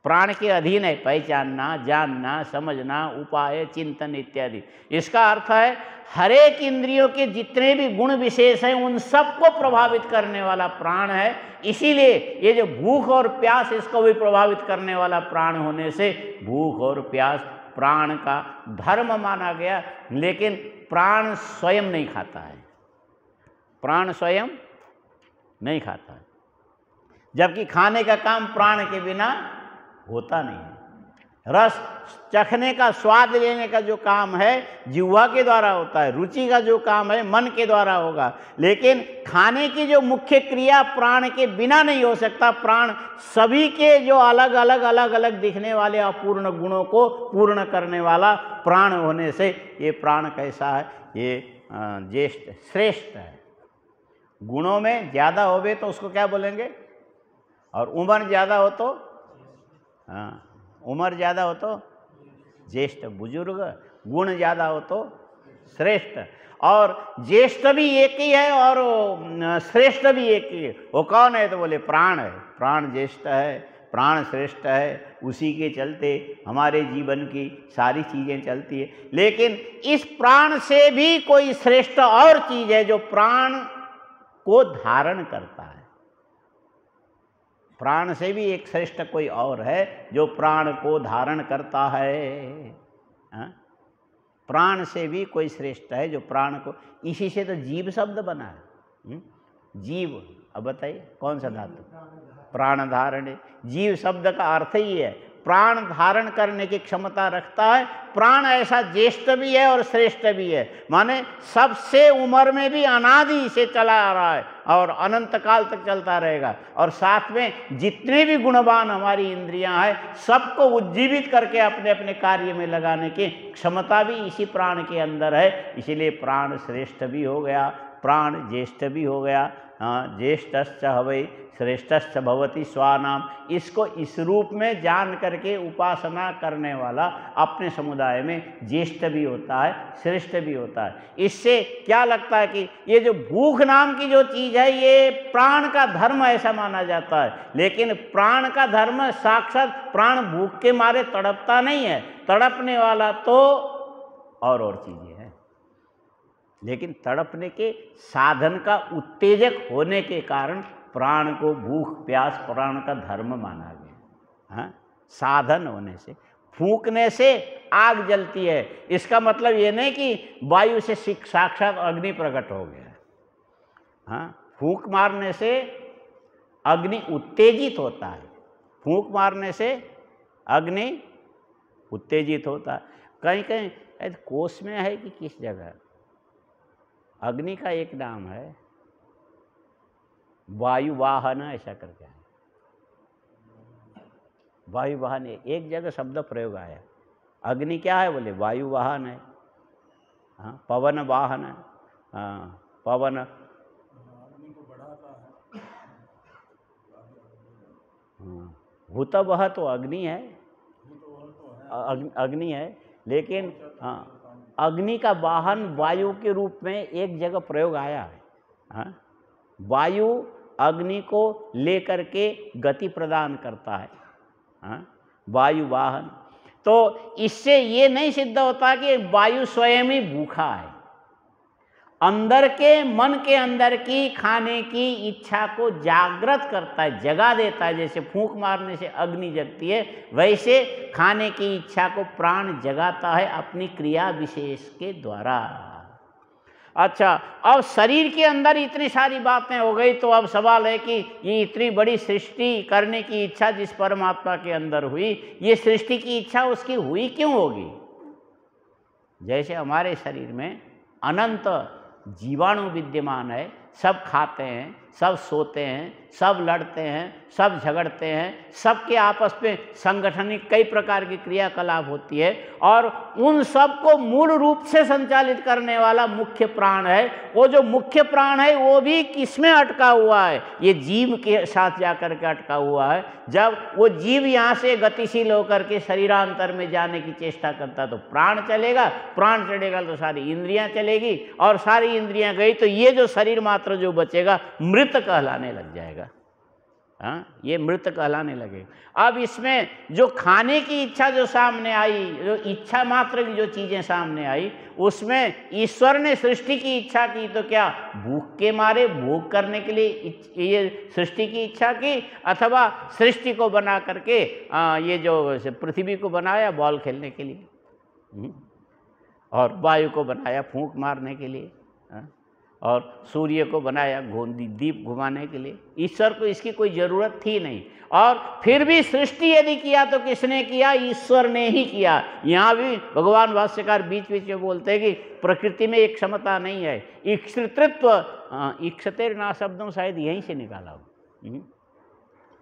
प्राण के अधीन है पहचानना, जानना, समझना, उपाय, चिंतन इत्यादि। इसका अर्थ है हरेक इंद्रियों के जितने भी गुण विशेष हैं उन सबको प्रभावित करने वाला प्राण है। इसीलिए ये जो भूख और प्यास, इसको भी प्रभावित करने वाला प्राण होने से भूख और प्यास प्राण का धर्म माना गया। लेकिन प्राण स्वयं नहीं खाता है, प्राण स्वयं नहीं खाता है, जबकि खाने का काम प्राण के बिना होता नहीं है। रस चखने का, स्वाद लेने का जो काम है जिह्वा के द्वारा होता है, रुचि का जो काम है मन के द्वारा होगा। लेकिन खाने की जो मुख्य क्रिया प्राण के बिना नहीं हो सकता। प्राण सभी के जो अलग अलग दिखने वाले अपूर्ण गुणों को पूर्ण करने वाला प्राण होने से ये प्राण कैसा है? ये ज्येष्ठ श्रेष्ठ है। गुणों में ज़्यादा होवे तो उसको क्या बोलेंगे? और उम्र ज़्यादा हो तो उम्र ज़्यादा हो तो ज्येष्ठ बुजुर्ग, गुण ज़्यादा हो तो श्रेष्ठ। और ज्येष्ठ भी एक ही है और श्रेष्ठ भी एक ही है। वो कौन है? तो बोले प्राण है। प्राण ज्येष्ठ है, प्राण श्रेष्ठ है, उसी के चलते हमारे जीवन की सारी चीज़ें चलती है। लेकिन इस प्राण से भी कोई श्रेष्ठ और चीज़ है जो प्राण को धारण करता है। प्राण से भी एक श्रेष्ठ कोई और है जो प्राण को धारण करता है। प्राण से भी कोई श्रेष्ठ है जो प्राण को, इसी से तो जीव शब्द बना है। जीव, अब बताइए कौन सा धातु? प्राण धारण। जीव शब्द का अर्थ ही है प्राण धारण करने की क्षमता रखता है। प्राण ऐसा ज्येष्ठ भी है और श्रेष्ठ भी है, माने सबसे उम्र में भी अनादि से चला आ रहा है और अनंत काल तक चलता रहेगा। और साथ में जितने भी गुणवान हमारी इंद्रियां हैं सबको उज्जीवित करके अपने अपने कार्य में लगाने की क्षमता भी इसी प्राण के अंदर है। इसीलिए प्राण श्रेष्ठ भी हो गया, प्राण ज्येष्ठ भी हो गया। ज्येष्ठश्च हवै श्रेष्ठश्च भवति स्वानाम, इसको इस रूप में जान करके उपासना करने वाला अपने समुदाय में ज्येष्ठ भी होता है, श्रेष्ठ भी होता है। इससे क्या लगता है कि ये जो भूख नाम की जो चीज़ है ये प्राण का धर्म ऐसा माना जाता है, लेकिन प्राण का धर्म साक्षात प्राण भूख के मारे तड़पता नहीं है, तड़पने वाला तो और चीज़ें हैं, लेकिन तड़पने के साधन का उत्तेजक होने के कारण प्राण को भूख प्यास प्राण का धर्म माना गया। हाँ, साधन होने से, फूंकने से आग जलती है, इसका मतलब ये नहीं कि वायु से साक्षात अग्नि प्रकट हो गया। हाँ, फूंक मारने से अग्नि उत्तेजित होता है, फूंक मारने से अग्नि उत्तेजित होता है। कहीं कहीं कोश में है कि किस जगह अग्नि का एक नाम है वायु वाहन, ऐसा करके है वायु वाहन, एक जगह शब्द प्रयोग आया। अग्नि क्या है बोले वायु वाहन है। हाँ, पवन वाहन है। हाँ, पवन भूत वह तो अग्नि है, अग्नि है, लेकिन हाँ अग्नि का वाहन वायु के रूप में एक जगह प्रयोग आया है। हाँ, वायु अग्नि को लेकर के गति प्रदान करता है। हाँ, वायु वाहन। तो इससे ये नहीं सिद्ध होता कि वायु स्वयं ही भूखा है, अंदर के मन के अंदर की खाने की इच्छा को जागृत करता है, जगा देता है। जैसे फूंक मारने से अग्नि जगती है, वैसे खाने की इच्छा को प्राण जगाता है अपनी क्रिया विशेष के द्वारा। अच्छा, अब शरीर के अंदर इतनी सारी बातें हो गई, तो अब सवाल है कि ये इतनी बड़ी सृष्टि करने की इच्छा जिस परमात्मा के अंदर हुई, ये सृष्टि की इच्छा उसकी हुई क्यों होगी? जैसे हमारे शरीर में अनंत जीवाणु विद्यमान है, सब खाते हैं, सब सोते हैं, सब लड़ते हैं, सब झगड़ते हैं, सबके आपस में संगठनिक कई प्रकार की क्रियाकलाप होती है, और उन सब को मूल रूप से संचालित करने वाला मुख्य प्राण है। वो जो मुख्य प्राण है वो भी किसमें अटका हुआ है? ये जीव के साथ जाकर के अटका हुआ है। जब वो जीव यहाँ से गतिशील होकर के शरीरांतर में जाने की चेष्टा करता तो प्राण चलेगा, प्राण चलेगा तो सारी इंद्रियां चलेगी, और सारी इंद्रियां गई तो ये जो शरीर मात्र जो बचेगा मृत कहलाने लग जाएगा। हाँ, ये मृत कहलाने लगेगा। अब इसमें जो खाने की इच्छा जो सामने आई, जो इच्छा मात्र की जो चीजें सामने आई, उसमें ईश्वर ने सृष्टि की इच्छा की तो क्या भूख के मारे भोग करने के लिए ये सृष्टि की इच्छा की, अथवा सृष्टि को बना करके ये जो पृथ्वी को बनाया बॉल खेलने के लिए, और वायु को बनाया फूंक मारने के लिए, और सूर्य को बनाया दीप घुमाने के लिए। ईश्वर को इसकी कोई ज़रूरत थी नहीं। और फिर भी सृष्टि यदि किया तो किसने किया? ईश्वर ने ही किया। यहाँ भी भगवान भाष्यकार बीच बीच में बोलते हैं कि प्रकृति में एक क्षमता नहीं है। ईक्षतृत्व, ईक्षतेर ना शब्दों शायद यहीं से निकाला हो,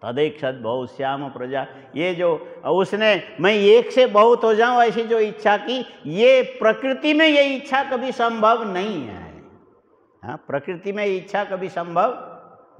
तदेक्षत बहुश्याम प्रजा, ये जो उसने मैं एक से बहुत हो जाऊं ऐसी जो इच्छा की, ये प्रकृति में ये इच्छा कभी संभव नहीं है। हाँ, प्रकृति में इच्छा कभी संभव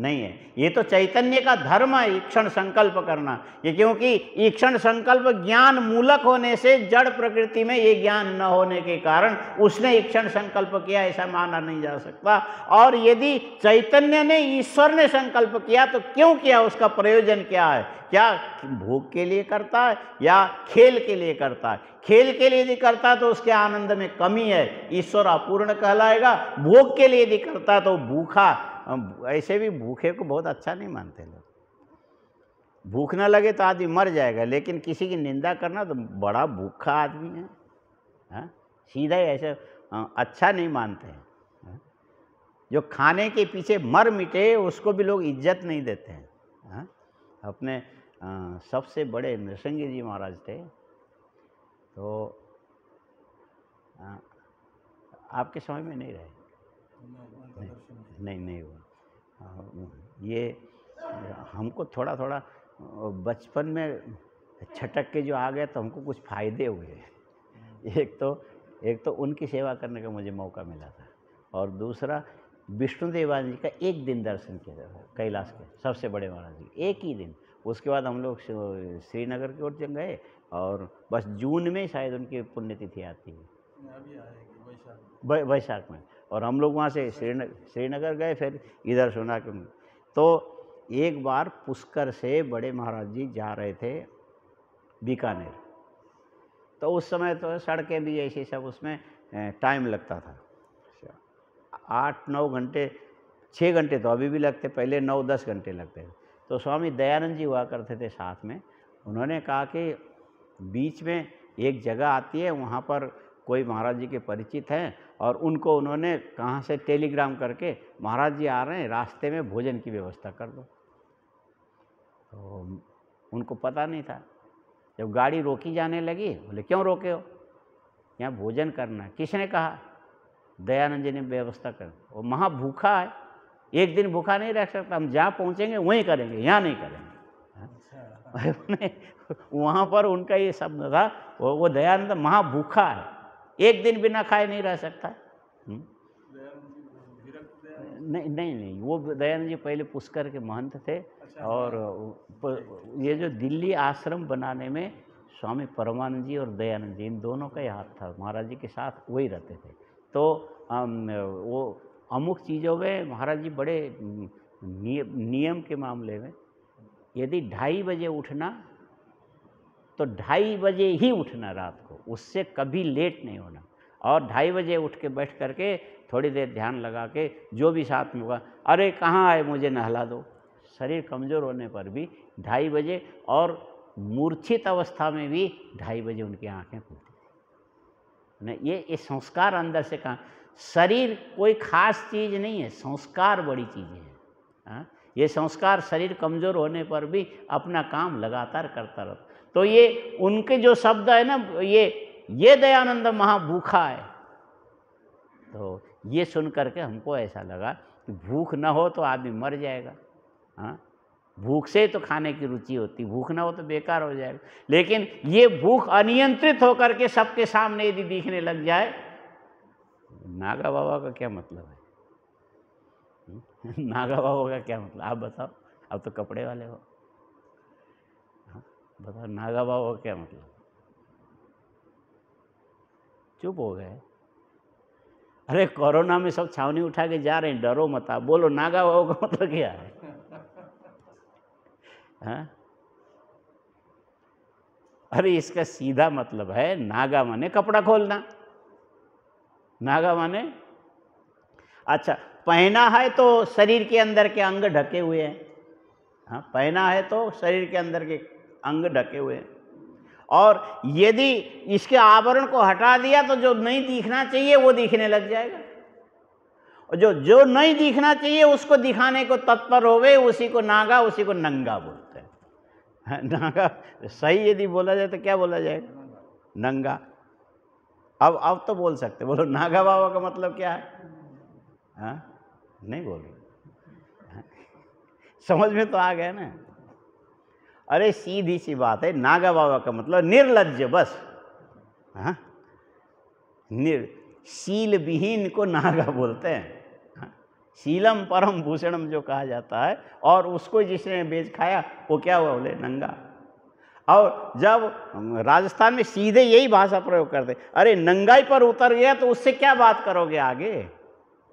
नहीं है। ये तो चैतन्य का धर्म है ईक्षण संकल्प करना। ये क्योंकि ईक्षण संकल्प ज्ञान मूलक होने से जड़ प्रकृति में ये ज्ञान न होने के कारण उसने ईक्षण संकल्प किया, ऐसा माना नहीं जा सकता। और यदि चैतन्य ने, ईश्वर ने संकल्प किया तो क्यों किया, उसका प्रयोजन क्या है? क्या भोग के लिए करता है या खेल के लिए करता है? खेल के लिए यदि करता तो उसके आनंद में कमी है, ईश्वर अपूर्ण कहलाएगा। भोग के लिए यदि करता तो भूखा, ऐसे भी भूखे को बहुत अच्छा नहीं मानते लोग। भूख न लगे तो आदमी मर जाएगा, लेकिन किसी की निंदा करना तो बड़ा भूखा आदमी है, हाँ? सीधा ही ऐसे अच्छा नहीं मानते हैं। हाँ? जो खाने के पीछे मर मिटे उसको भी लोग इज्जत नहीं देते हैं। हाँ? अपने सबसे बड़े नृसिंह जी महाराज थे, तो आपके समय में नहीं रहे, नहीं हुआ। ये हमको थोड़ा थोड़ा बचपन में छटक के जो आ गया तो हमको कुछ फ़ायदे हुए। एक तो उनकी सेवा करने का मुझे मौका मिला था, और दूसरा विष्णु देवानंद जी का एक दिन दर्शन किया था कैलाश के सबसे बड़े महाराज जी, एक ही दिन। उसके बाद हम लोग श्रीनगर की ओर गए और बस जून में शायद उनकी पुण्यतिथि आती है, वैशाख में, और हम लोग वहाँ से श्रीनगर गए, फिर इधर सुना कि तो एक बार पुष्कर से बड़े महाराज जी जा रहे थे बीकानेर, तो उस समय तो सड़कें भी ऐसी सब, उसमें टाइम लगता था 8-9 घंटे, 6 घंटे तो अभी भी लगते, पहले 9-10 घंटे लगते थे। तो स्वामी दयानंद जी हुआ करते थे साथ में, उन्होंने कहा कि बीच में एक जगह आती है, वहाँ पर कोई महाराज जी के परिचित हैं, और उनको उन्होंने कहाँ से टेलीग्राम करके महाराज जी आ रहे हैं, रास्ते में भोजन की व्यवस्था कर दो। तो उनको पता नहीं था, जब गाड़ी रोकी जाने लगी, बोले क्यों रोके हो, यहाँ भोजन करना है। किसने कहा? दयानंद जी ने व्यवस्था कर। वो महा भूखा है, एक दिन भूखा नहीं रह सकता, हम जहाँ पहुँचेंगे वहीं करेंगे, यहाँ नहीं करेंगे। वहाँ पर उनका ये शब्द था, वो दयानंद महा भूखा है, एक दिन बिना खाए नहीं रह सकता। नहीं, वो दयानंद जी पहले पुष्कर के महंत थे। और ये जो दिल्ली आश्रम बनाने में स्वामी परमानंद जी और दयानंद जी, इन दोनों का ही हाथ था, महाराज जी के साथ वही रहते थे। तो वो अमुक चीज़ों में महाराज जी बड़े नियम के मामले में, यदि 2:30 बजे उठना तो 2:30 बजे ही उठना रात को, उससे कभी लेट नहीं होना। और 2:30 बजे उठ के बैठ करके थोड़ी देर ध्यान लगा के, जो भी साथ में होगा, अरे कहाँ आए मुझे नहला दो। शरीर कमज़ोर होने पर भी 2:30 बजे, और मूर्छित अवस्था में भी 2:30 बजे उनकी आँखें खुलती थी। नहीं, ये संस्कार अंदर से कहाँ, शरीर कोई खास चीज़ नहीं है, संस्कार बड़ी चीज़ें हैं। हाँ, ये संस्कार शरीर कमज़ोर होने पर भी अपना काम लगातार करता रहता। तो ये उनके जो शब्द है ना, ये दयानंद महाभूखा है, तो ये सुन करके हमको ऐसा लगा कि भूख न हो तो आदमी मर जाएगा। हाँ, भूख से तो खाने की रुचि होती, भूख ना हो तो बेकार हो जाएगा। लेकिन ये भूख अनियंत्रित होकर के सबके सामने यदि दिखने लग जाए, नागा बाबा का क्या मतलब है? नागा बाबा का क्या मतलब, आप बताओ, अब तो कपड़े वाले हो। हाँ, बताओ नागा बाबा का क्या मतलब? चुप हो गए। अरे कोरोना में सब छावनी उठा के जा रहे हैं, डरो मत, आप बोलो नागा बाबा का मतलब क्या है? हाँ? अरे इसका सीधा मतलब है, नागा माने कपड़ा खोलना, नागा माने, अच्छा पहना है तो शरीर के अंदर के अंग ढके हुए हैं। हाँ, पहना है तो शरीर के अंदर के अंग ढके हुए हैं, और यदि इसके आवरण को हटा दिया तो जो नहीं दिखना चाहिए वो दिखने लग जाएगा, और जो नहीं दिखना चाहिए उसको दिखाने को तत्पर होवे, उसी को नागा, उसी को नंगा बोलते हैं। नागा सही यदि बोला जाए तो क्या बोला जाएगा? नंगा। अब तो बोल सकते, बोलो नागा बाबा का मतलब क्या है? हाँ, नहीं बोलो, समझ में तो आ गया ना। अरे सीधी सी बात है, नागा बाबा का मतलब निर्लज्ज, बस। हाँ, शील विहीन को नागा बोलते हैं। हाँ? शीलम परम भूषणम जो कहा जाता है, और उसको जिसने बेच खाया वो क्या हुआ? बोले नंगा। और जब राजस्थान में सीधे यही भाषा प्रयोग करते, अरे नंगाई पर उतर गया तो उससे क्या बात करोगे आगे?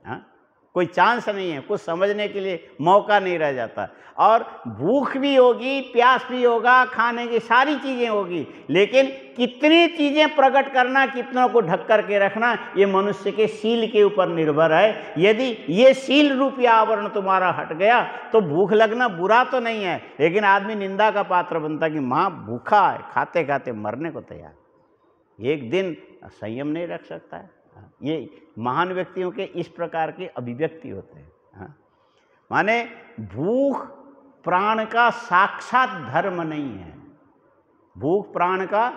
हाँ, कोई चांस नहीं है, कुछ समझने के लिए मौका नहीं रह जाता। और भूख भी होगी, प्यास भी होगा, खाने की सारी चीज़ें होगी, लेकिन कितनी चीज़ें प्रकट करना, कितनों को ढक कर के रखना, ये मनुष्य के शील के ऊपर निर्भर है। यदि ये शील रूपी आवरण तुम्हारा हट गया तो भूख लगना बुरा तो नहीं है, लेकिन आदमी निंदा का पात्र बनता कि माँ भूखा है, खाते खाते मरने को तैयार, एक दिन संयम नहीं रख सकता है। ये महान व्यक्तियों के इस प्रकार के अभिव्यक्ति होते हैं। हाँ? माने भूख प्राण का साक्षात धर्म नहीं है, भूख प्राण का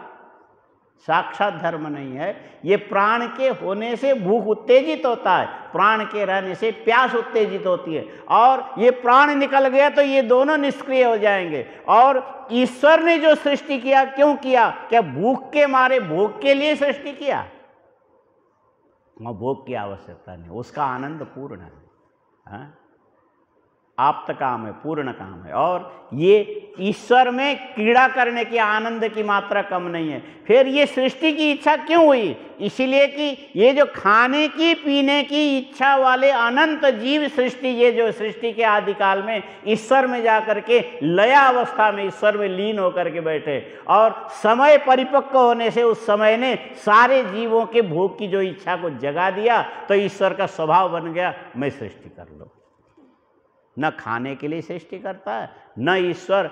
साक्षात धर्म नहीं है। ये प्राण के होने से भूख उत्तेजित होता है, प्राण के रहने से प्यास उत्तेजित होती है, और ये प्राण निकल गया तो ये दोनों निष्क्रिय हो जाएंगे। और ईश्वर ने जो सृष्टि किया, क्यों किया? क्या भूख के मारे, भोग के लिए सृष्टि किया? वहाँ भोग की आवश्यकता नहीं, उसका आनंद पूर्ण है। हाँ, आप्त काम है, पूर्ण काम है। और ये ईश्वर में क्रीड़ा करने की आनंद की मात्रा कम नहीं है। फिर ये सृष्टि की इच्छा क्यों हुई? इसीलिए कि ये जो खाने की पीने की इच्छा वाले अनंत जीव सृष्टि, ये जो सृष्टि के आदिकाल में ईश्वर में जाकर के लया अवस्था में ईश्वर में लीन होकर के बैठे, और समय परिपक्व होने से उस समय ने सारे जीवों के भोग की जो इच्छा को जगा दिया, तो ईश्वर का स्वभाव बन गया मैं सृष्टि कर लूँ। न खाने के लिए सृष्टि करता है, न ईश्वर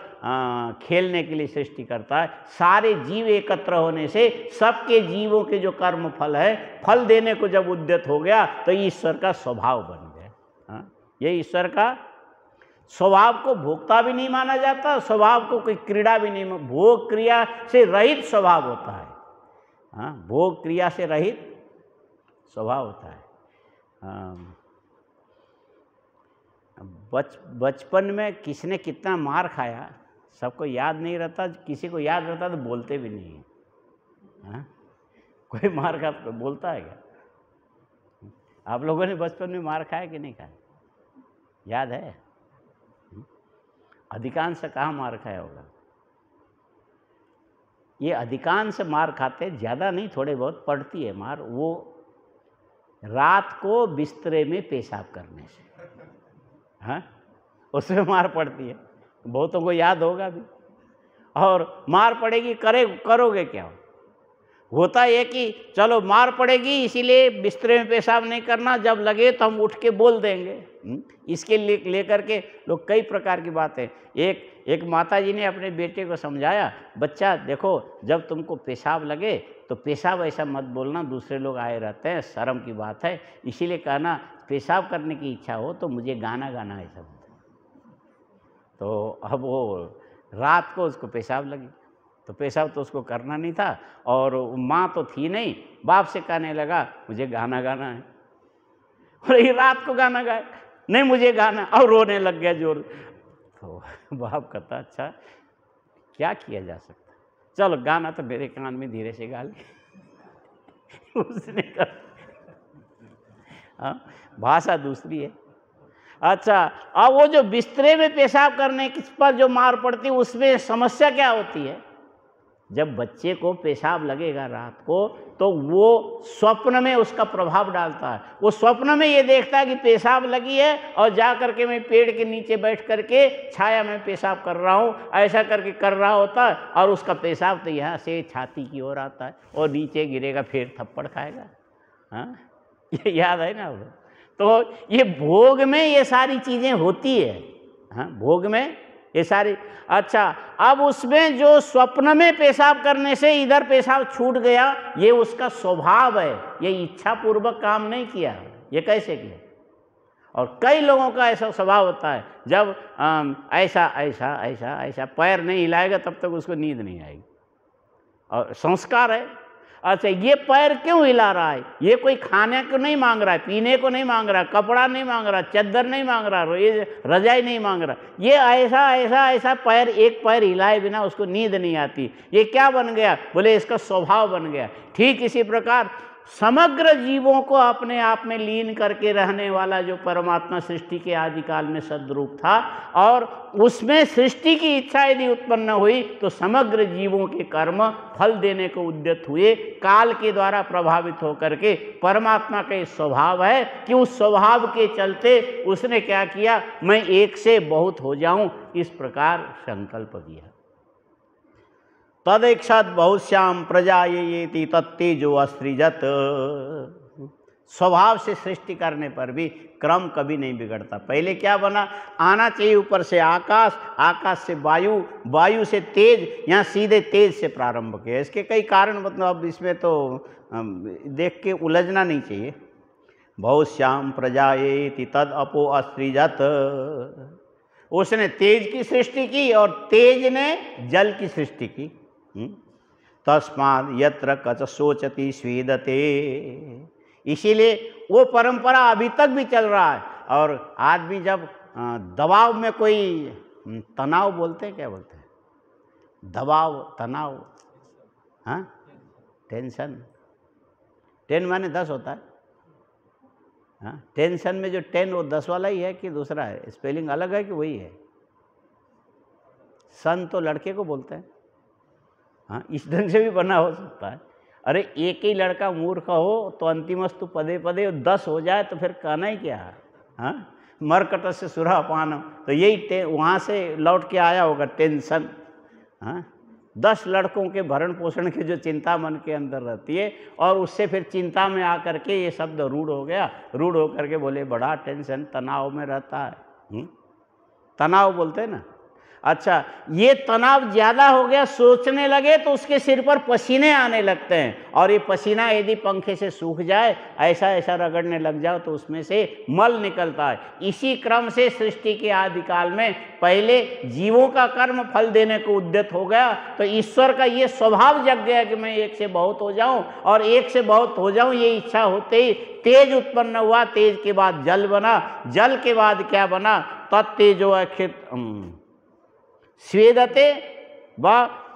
खेलने के लिए सृष्टि करता है। सारे जीव एकत्र होने से सबके जीवों के जो कर्म फल है, फल देने को जब उद्यत हो गया तो ईश्वर का स्वभाव बन गया। हाँ, ये ईश्वर का स्वभाव को भोक्ता भी नहीं माना जाता, स्वभाव को कोई क्रीड़ा भी नहीं, भोग क्रिया से रहित स्वभाव होता है। हाँ, भोग क्रिया से रहित स्वभाव होता है। बचपन में किसने कितना मार खाया सबको याद नहीं रहता, किसी को याद रहता तो बोलते भी नहीं है। हाँ? कोई मार खा तो बोलता है क्या? आप लोगों ने बचपन में मार खाया कि नहीं खाया? याद है? अधिकांश कहाँ मार खाया होगा? ये अधिकांश मार खाते, ज़्यादा नहीं, थोड़े बहुत पड़ती है मार, वो रात को बिस्तरे में पेशाब करने से। हाँ, उसमें मार पड़ती है, बहुतों को याद होगा भी। और मार पड़ेगी, करोगे क्या? होता है कि चलो मार पड़ेगी इसीलिए बिस्तरे में पेशाब नहीं करना, जब लगे तो हम उठ के बोल देंगे। इसके लेकर के लोग कई प्रकार की बातें। एक माता जी ने अपने बेटे को समझाया, बच्चा देखो जब तुमको पेशाब लगे तो पेशाब ऐसा मत बोलना, दूसरे लोग आए रहते हैं, शर्म की बात है, इसीलिए कहना पेशाब करने की इच्छा हो तो मुझे गाना गाना ऐसा बोलता। तो अब वो रात को उसको पेशाब लगी, तो पेशाब तो उसको करना नहीं था, और माँ तो थी नहीं, बाप से कहने लगा मुझे गाना गाना है, और ये रात को गाना गाए, नहीं मुझे गाना, और रोने लग गया जोर। तो बाप कहता अच्छा क्या किया जा सकता, चलो गाना तो मेरे कान में धीरे से गा ले। उसने कहा हाँ, भाषा दूसरी है। अच्छा, अब वो जो बिस्तरे में पेशाब करने पर जो मार पड़ती है, उसमें समस्या क्या होती है? जब बच्चे को पेशाब लगेगा रात को, तो वो स्वप्न में उसका प्रभाव डालता है। वो स्वप्न में ये देखता है कि पेशाब लगी है, और जा करके मैं पेड़ के नीचे बैठ करके छाया में पेशाब कर रहा हूँ, ऐसा करके कर रहा होता है, और उसका पेशाब तो यहाँ से छाती की ओर आता है और नीचे गिरेगा, फिर थप्पड़ खाएगा। हाँ, ये याद है ना? तो ये भोग में ये सारी चीज़ें होती है। हाँ, भोग में ये सारी। अच्छा, अब उसमें जो स्वप्न में पेशाब करने से इधर पेशाब छूट गया, ये उसका स्वभाव है, ये इच्छा पूर्वक काम नहीं किया। ये कैसे किया? और कई लोगों का ऐसा स्वभाव होता है, जब ऐसा ऐसा ऐसा ऐसा पैर नहीं हिलाएगा तब तक उसको नींद नहीं आएगी, और संस्कार है। अच्छा, ये पैर क्यों हिला रहा है? ये कोई खाने को नहीं मांग रहा है, पीने को नहीं मांग रहा, कपड़ा नहीं मांग रहा, चद्दर नहीं मांग रहा, ये रजाई नहीं मांग रहा, ये ऐसा ऐसा ऐसा पैर, एक पैर हिलाए बिना उसको नींद नहीं आती। ये क्या बन गया? बोले इसका स्वभाव बन गया। ठीक इसी प्रकार समग्र जीवों को अपने आप में लीन करके रहने वाला जो परमात्मा सृष्टि के आदिकाल में सद्रूप था, और उसमें सृष्टि की इच्छा यदि उत्पन्न हुई तो समग्र जीवों के कर्म फल देने को उद्यत हुए, काल के द्वारा प्रभावित होकर के। परमात्मा का ये स्वभाव है कि उस स्वभाव के चलते उसने क्या किया, मैं एक से बहुत हो जाऊं, इस प्रकार संकल्प किया। तदैक्षत बहुश्याम प्रजायेति तत्तेजो असृजत। स्वभाव से सृष्टि करने पर भी क्रम कभी नहीं बिगड़ता। पहले क्या बना? आना चाहिए ऊपर से आकाश, आकाश से वायु, वायु से तेज, यहाँ सीधे तेज से प्रारंभ किया। इसके कई कारण, मतलब अब इसमें तो देख के उलझना नहीं चाहिए। बहुश्याम प्रजायेति तद अपो असृजत। उसने तेज की सृष्टि की और तेज ने जल की सृष्टि की। तस्माद् यत्र कच सोचति स्वेदते। इसीलिए वो परंपरा अभी तक भी चल रहा है। और आदमी जब दबाव में, कोई तनाव बोलते हैं, क्या बोलते हैं? दबाव, तनाव, हाँ, टेंशन। 10 माने 10 होता है, हाँ, टेंशन में जो 10 वो 10 वाला ही है कि दूसरा है? स्पेलिंग अलग है कि वही है? सन तो लड़के को बोलते हैं। हाँ, इस ढंग से भी बना हो सकता है। अरे एक ही लड़का मूर्ख हो तो अंतिमस्तु पदे पदे 10 हो जाए तो फिर कहना ही क्या है? हाँ, मरकट से सुरापानम, तो यही वहाँ से लौट के आया होगा टेंशन। हाँ, 10 लड़कों के भरण पोषण की जो चिंता मन के अंदर रहती है, और उससे फिर चिंता में आकर के ये शब्द रूढ़ हो गया, रूढ़ होकर के बोले बड़ा टेंशन, तनाव में रहता है। तनाव बोलते हैं ना। अच्छा, ये तनाव ज़्यादा हो गया, सोचने लगे तो उसके सिर पर पसीने आने लगते हैं, और ये पसीना यदि पंखे से सूख जाए, ऐसा ऐसा रगड़ने लग जाओ तो उसमें से मल निकलता है। इसी क्रम से सृष्टि के आदिकाल में पहले जीवों का कर्म फल देने को उद्यत हो गया, तो ईश्वर का ये स्वभाव जग गया कि मैं एक से बहुत हो जाऊं, और एक से बहुत हो जाऊं ये इच्छा होते ही तेज उत्पन्न हुआ, तेज के बाद जल बना, जल के बाद क्या बना? तत्तेजो अखित स्वेदते व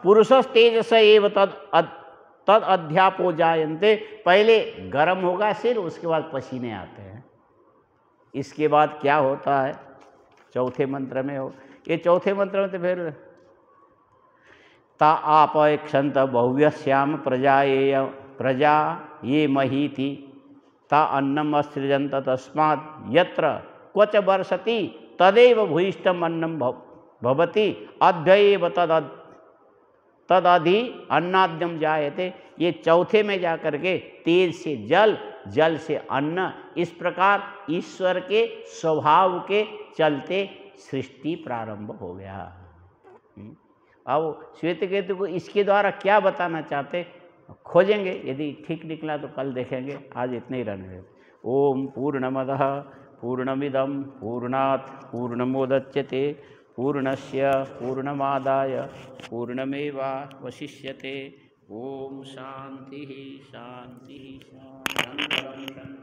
पुरुषस्तेजस एव तद अध्यापो जायन्ते। पहले गर्म होगा सिर, उसके बाद पसीने आते हैं। इसके बाद क्या होता है? चौथे मंत्र में हो, ये चौथे मंत्र में तो फिर ता आप क्षंत बहुव्यश्याम प्रजा ये महीति ता अन्नम असृजंत तस्मात् यत्र क्वच वर्षति तदेव भूयिष्ठम अन्नम भवति अद्वैव तदधि अन्नाद्यम जायते। ये चौथे में जाकर के तेज से जल, जल से अन्न, इस प्रकार ईश्वर के स्वभाव के चलते सृष्टि प्रारंभ हो गया। अब श्वेतकेतु को इसके द्वारा क्या बताना चाहते खोजेंगे, यदि ठीक निकला तो कल देखेंगे, आज इतने ही रहने देते। ओम पूर्णमदः पूर्णमिदं पूर्णात् पूर्णमुदच्यते पूर्णस्य पूर्णमादाय पूर्णमेवावशिष्यते। ओम शांति शांति शांति।